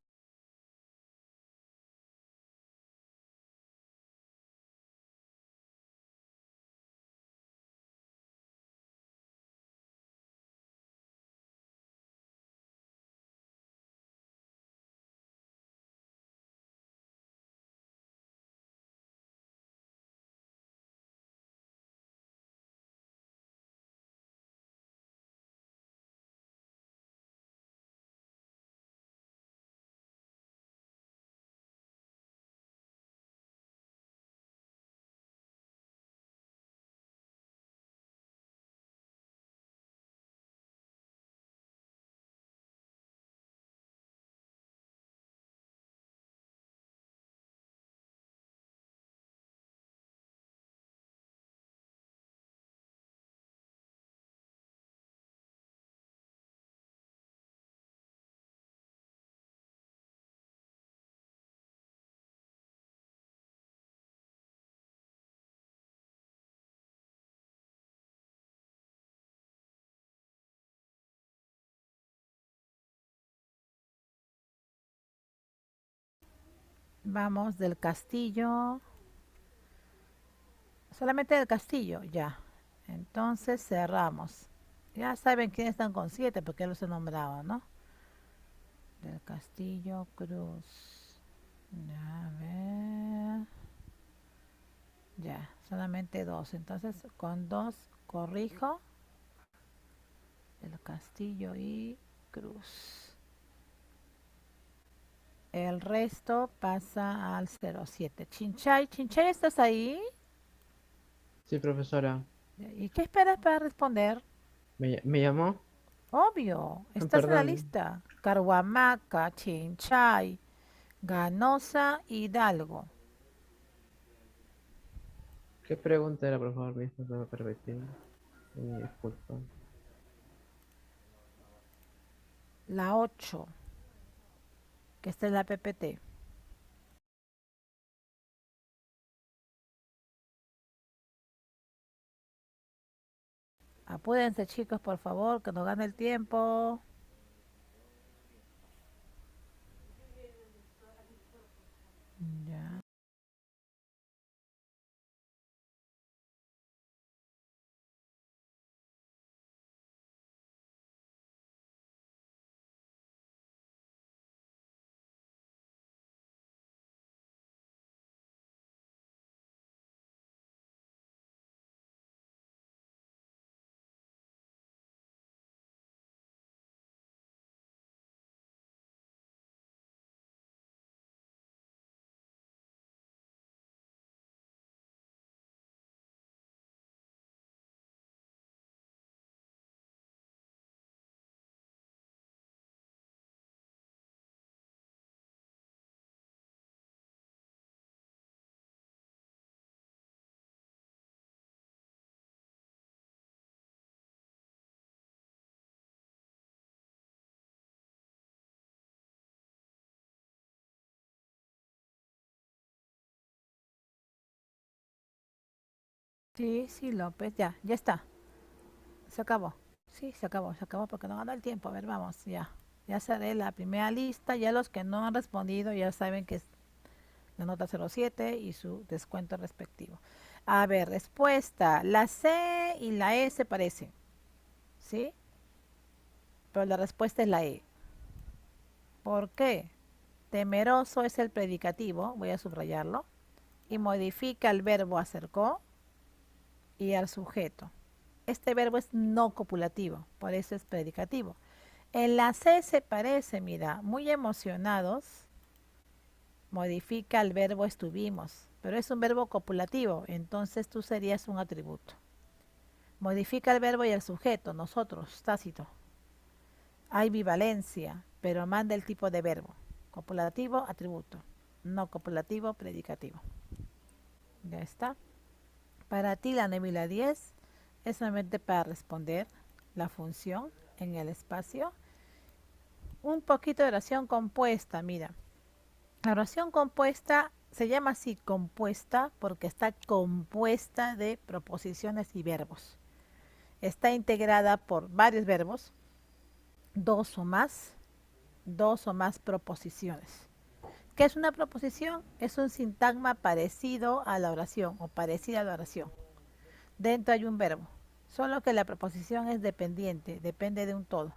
Vamos del castillo. Solamente del castillo, ya. Entonces cerramos. Ya saben quiénes están con 7 porque ya los he nombrado, ¿no? Del Castillo, Cruz. A ver. Ya, solamente 2. Entonces con 2 corrijo. Del Castillo y Cruz. El resto pasa al 07. Chinchay, Chinchay, ¿estás ahí?
Sí, profesora.
¿Y qué esperas para responder?
¿Me llamó?
Obvio, estás en la
Perdón.
lista. Carhuamaca, Chinchay, Ganosa, Hidalgo.
¿Qué pregunta era, por favor, me puede repetir? Disculpa.
La 8, que está en la PPT. Apúrense, chicos, por favor, que nos gane el tiempo. Ya. Sí, sí, López, ya está. Se acabó. Sí, se acabó porque no gana el tiempo. A ver, vamos, ya. Ya cerré la primera lista. Ya los que no han respondido ya saben que es la nota 07 y su descuento respectivo. A ver, respuesta. La C y la E se parecen, ¿sí? Pero la respuesta es la E. ¿Por qué? Temeroso es el predicativo, voy a subrayarlo, y modifica el verbo acercó y al sujeto. Este verbo es no copulativo, por eso es predicativo. En la C se parece, mira, muy emocionados, modifica el verbo estuvimos, pero es un verbo copulativo, entonces tú serías un atributo. Modifica el verbo y el sujeto, nosotros, tácito. Hay bivalencia, pero manda el tipo de verbo. Copulativo, atributo. No copulativo, predicativo. Ya está. Para ti la nebula 10 es solamente para responder la función en el espacio. Un poquito de oración compuesta, mira. La oración compuesta se llama así compuesta porque está compuesta de proposiciones y verbos. Está integrada por varios verbos, dos o más proposiciones. ¿Qué es una proposición? Es un sintagma parecido a la oración o parecida a la oración. Dentro hay un verbo, solo que la proposición es dependiente, depende de un todo.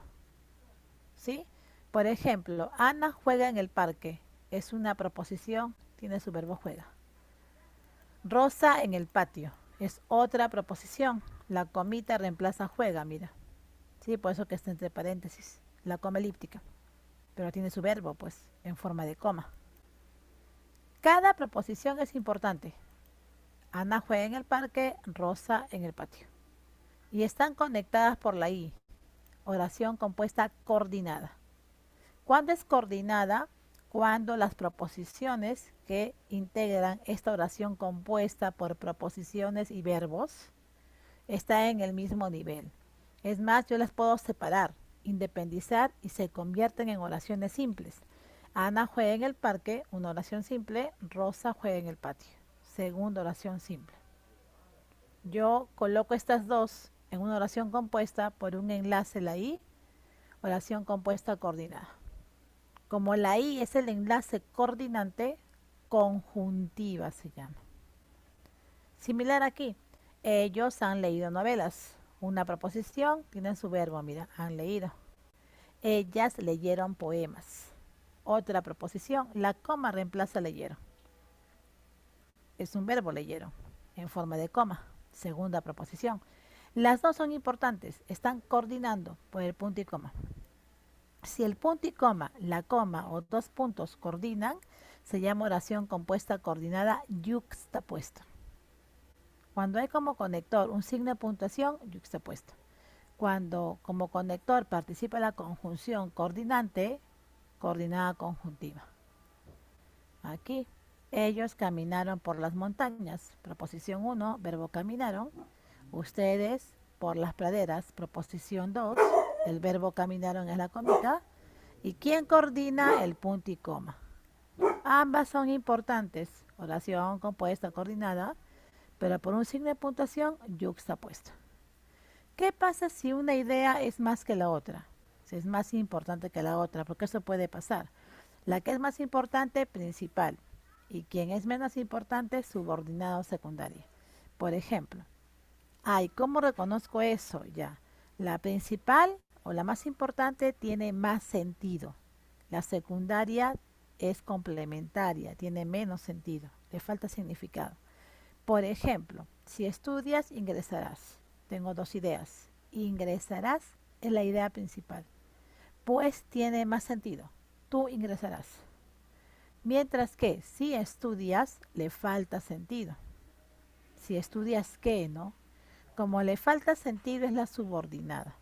¿Sí? Por ejemplo, Ana juega en el parque. Es una proposición, tiene su verbo juega. Rosa en el patio. Es otra proposición. La comita reemplaza juega, mira. Sí, por eso que está entre paréntesis. La coma elíptica. Pero tiene su verbo, pues, en forma de coma. Cada proposición es importante. Ana juega en el parque, Rosa en el patio. Y están conectadas por la I. Oración compuesta coordinada. ¿Cuándo es coordinada? Cuando las proposiciones que integran esta oración compuesta por proposiciones y verbos están en el mismo nivel. Es más, yo las puedo separar, independizar y se convierten en oraciones simples. Ana juega en el parque, una oración simple. Rosa juega en el patio, segunda oración simple. Yo coloco estas dos en una oración compuesta por un enlace, la I, oración compuesta coordinada. Como la I es el enlace coordinante, conjuntiva se llama. Similar aquí, ellos han leído novelas. Una proposición, tienen su verbo, mira, han leído. Ellas leyeron poemas. Otra proposición, la coma reemplaza leyeron. Es un verbo leyeron, en forma de coma. Segunda proposición. Las dos son importantes, están coordinando por el punto y coma. Si el punto y coma, la coma o dos puntos coordinan, se llama oración compuesta coordinada yuxtapuesta. Cuando hay como conector un signo de puntuación, yuxtapuesto. Cuando como conector participa la conjunción coordinante, coordinada conjuntiva. Aquí, ellos caminaron por las montañas. Proposición 1, verbo caminaron. Ustedes por las praderas. Proposición 2, el verbo caminaron es la comita. ¿Y quién coordina el punto y coma? Ambas son importantes. Oración compuesta coordinada, pero por un signo de puntuación yuxtapuesto. ¿Qué pasa si una idea es más que la otra? Si es más importante que la otra, porque eso puede pasar. La que es más importante, principal. Y quien es menos importante, subordinado secundaria. Por ejemplo, ¿cómo reconozco eso? Ya, la principal o la más importante tiene más sentido. La secundaria es complementaria, tiene menos sentido, le falta significado. Por ejemplo, si estudias, ingresarás. Tengo dos ideas. Ingresarás es la idea principal, pues tiene más sentido. Tú ingresarás. Mientras que si estudias, le falta sentido. Si estudias, ¿qué, no? Como le falta sentido es la subordinada.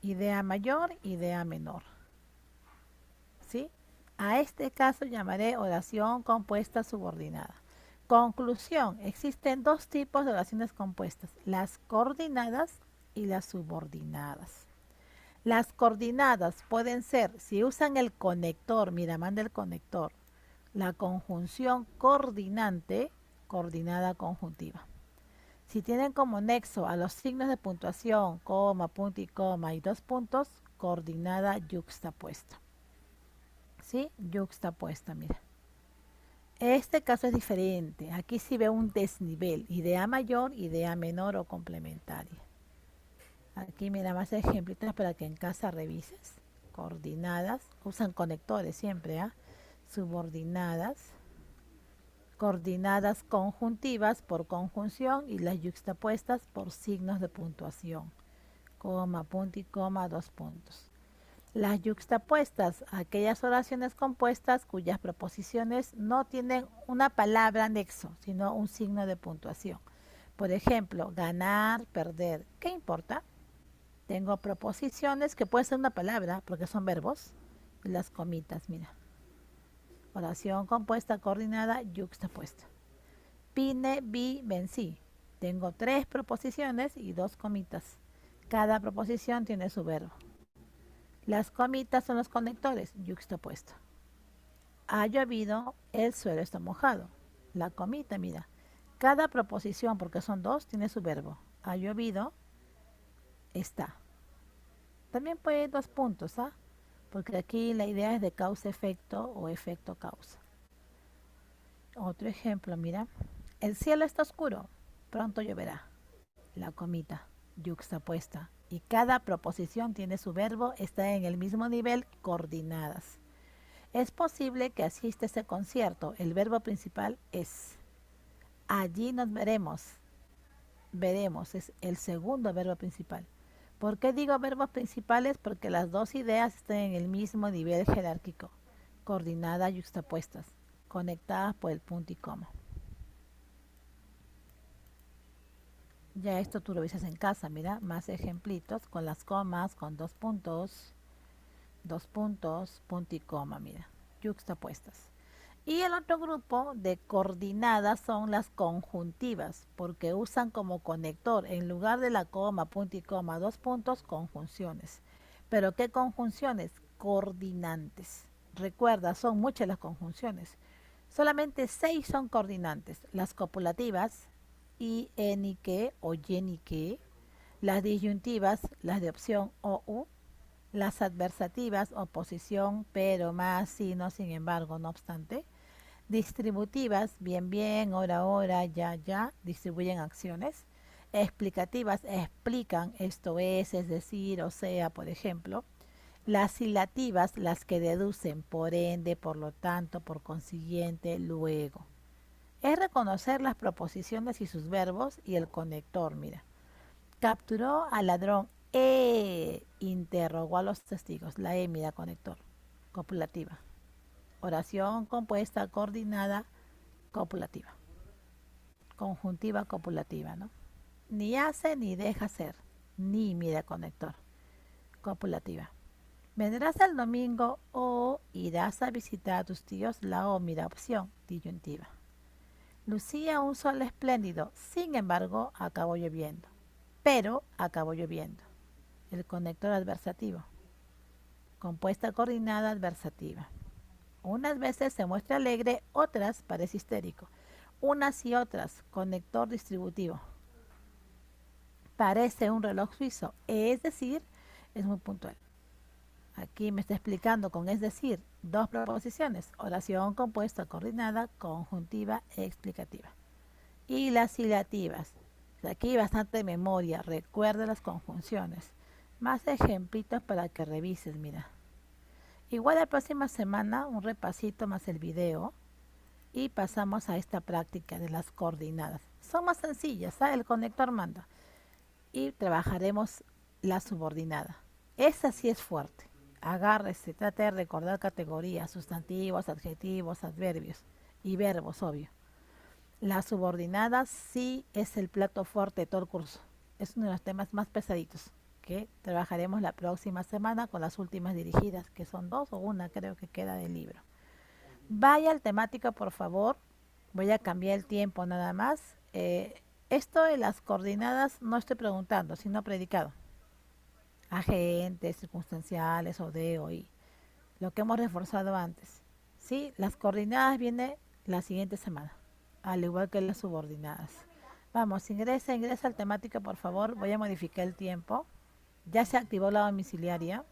Idea mayor, idea menor. ¿Sí? A este caso llamaré oración compuesta subordinada. Conclusión. Existen dos tipos de oraciones compuestas, las coordinadas y las subordinadas. Las coordinadas pueden ser, si usan el conector, mira, manda el conector, la conjunción coordinante, coordinada conjuntiva. Si tienen como nexo a los signos de puntuación, coma, punto y coma y dos puntos, coordinada yuxtapuesta. ¿Sí? Yuxtapuesta, mira. Este caso es diferente. Aquí sí veo un desnivel, idea mayor, idea menor o complementaria. Aquí mira más ejemplitos para que en casa revises. Coordinadas, usan conectores siempre, subordinadas, coordinadas conjuntivas por conjunción y las yuxtapuestas por signos de puntuación. Coma, punto y coma, dos puntos. Las yuxtapuestas, aquellas oraciones compuestas cuyas proposiciones no tienen una palabra anexo, sino un signo de puntuación. Por ejemplo, ganar, perder. ¿Qué importa? Tengo proposiciones que pueden ser una palabra, porque son verbos. Y las comitas, mira. Oración compuesta, coordinada, yuxtapuesta. Vine, vi, vencí. Tengo tres proposiciones y dos comitas. Cada proposición tiene su verbo. Las comitas son los conectores, yuxtapuesto. Ha llovido, el suelo está mojado. La comita, mira. Cada proposición, porque son dos, tiene su verbo. Ha llovido, está. También puede ir dos puntos, porque aquí la idea es de causa-efecto o efecto-causa. Otro ejemplo, mira. El cielo está oscuro, pronto lloverá. La comita, yuxtapuesta. Y cada proposición tiene su verbo, está en el mismo nivel, coordinadas. Es posible que asista a ese concierto. El verbo principal es. Allí nos veremos. Veremos es el segundo verbo principal. ¿Por qué digo verbos principales? Porque las dos ideas están en el mismo nivel jerárquico. Coordinadas, yuxtapuestas, conectadas por el punto y coma. Ya esto tú lo ves en casa, mira, más ejemplitos con las comas, con dos puntos, punto y coma, mira, yuxtapuestas. Y el otro grupo de coordinadas son las conjuntivas, porque usan como conector, en lugar de la coma, punto y coma, dos puntos, conjunciones. ¿Pero qué conjunciones? Coordinantes. Recuerda, son muchas las conjunciones. Solamente 6 son coordinantes. Las copulativas, y, en y que o yen y que, las disyuntivas, las de opción o u, las adversativas, oposición, pero, más, si, no, sin embargo, no obstante, distributivas, bien, bien, hora, hora, ya, ya, distribuyen acciones, explicativas, explican, esto es decir, o sea, por ejemplo, las cilativas, las que deducen, por ende, por lo tanto, por consiguiente, luego. Es reconocer las proposiciones y sus verbos y el conector, mira. Capturó al ladrón Interrogó a los testigos. La E, mira, conector. Copulativa. Oración compuesta, coordinada, copulativa. Conjuntiva, copulativa, ¿no? Ni hace ni deja hacer. Ni, mira, conector. Copulativa. Vendrás el domingo o irás a visitar a tus tíos. La O, mira, opción, disyuntiva. Lucía un sol espléndido, sin embargo, acabó lloviendo. Pero acabó lloviendo. El conector adversativo. Compuesta coordinada adversativa. Unas veces se muestra alegre, otras parece histérico. Unas y otras, conector distributivo. Parece un reloj suizo, es decir, es muy puntual. Aquí me está explicando con es decir, dos proposiciones, oración compuesta coordinada, conjuntiva e explicativa. Y las cilativas. Aquí bastante memoria, recuerda las conjunciones. Más ejemplitos para que revises, mira. Igual la próxima semana un repasito más el video y pasamos a esta práctica de las coordinadas. Son más sencillas, ¿sabes? El conector manda. Y trabajaremos la subordinada. Esa sí es fuerte. Agárrese, trate de recordar categorías, sustantivos, adjetivos, adverbios y verbos, obvio. La subordinada sí es el plato fuerte de todo el curso. Es uno de los temas más pesaditos que trabajaremos la próxima semana con las últimas dirigidas, que son 2 o 1 creo que queda del libro. Vaya al temático, por favor. Voy a cambiar el tiempo nada más. Esto de las coordinadas no estoy preguntando, sino predicado. Agentes, circunstanciales, o de, o y. Lo que hemos reforzado antes. ¿Sí? Las coordinadas vienen la siguiente semana, al igual que las subordinadas. Vamos, ingresa al temático, por favor. Voy a modificar el tiempo. Ya se activó la domiciliaria.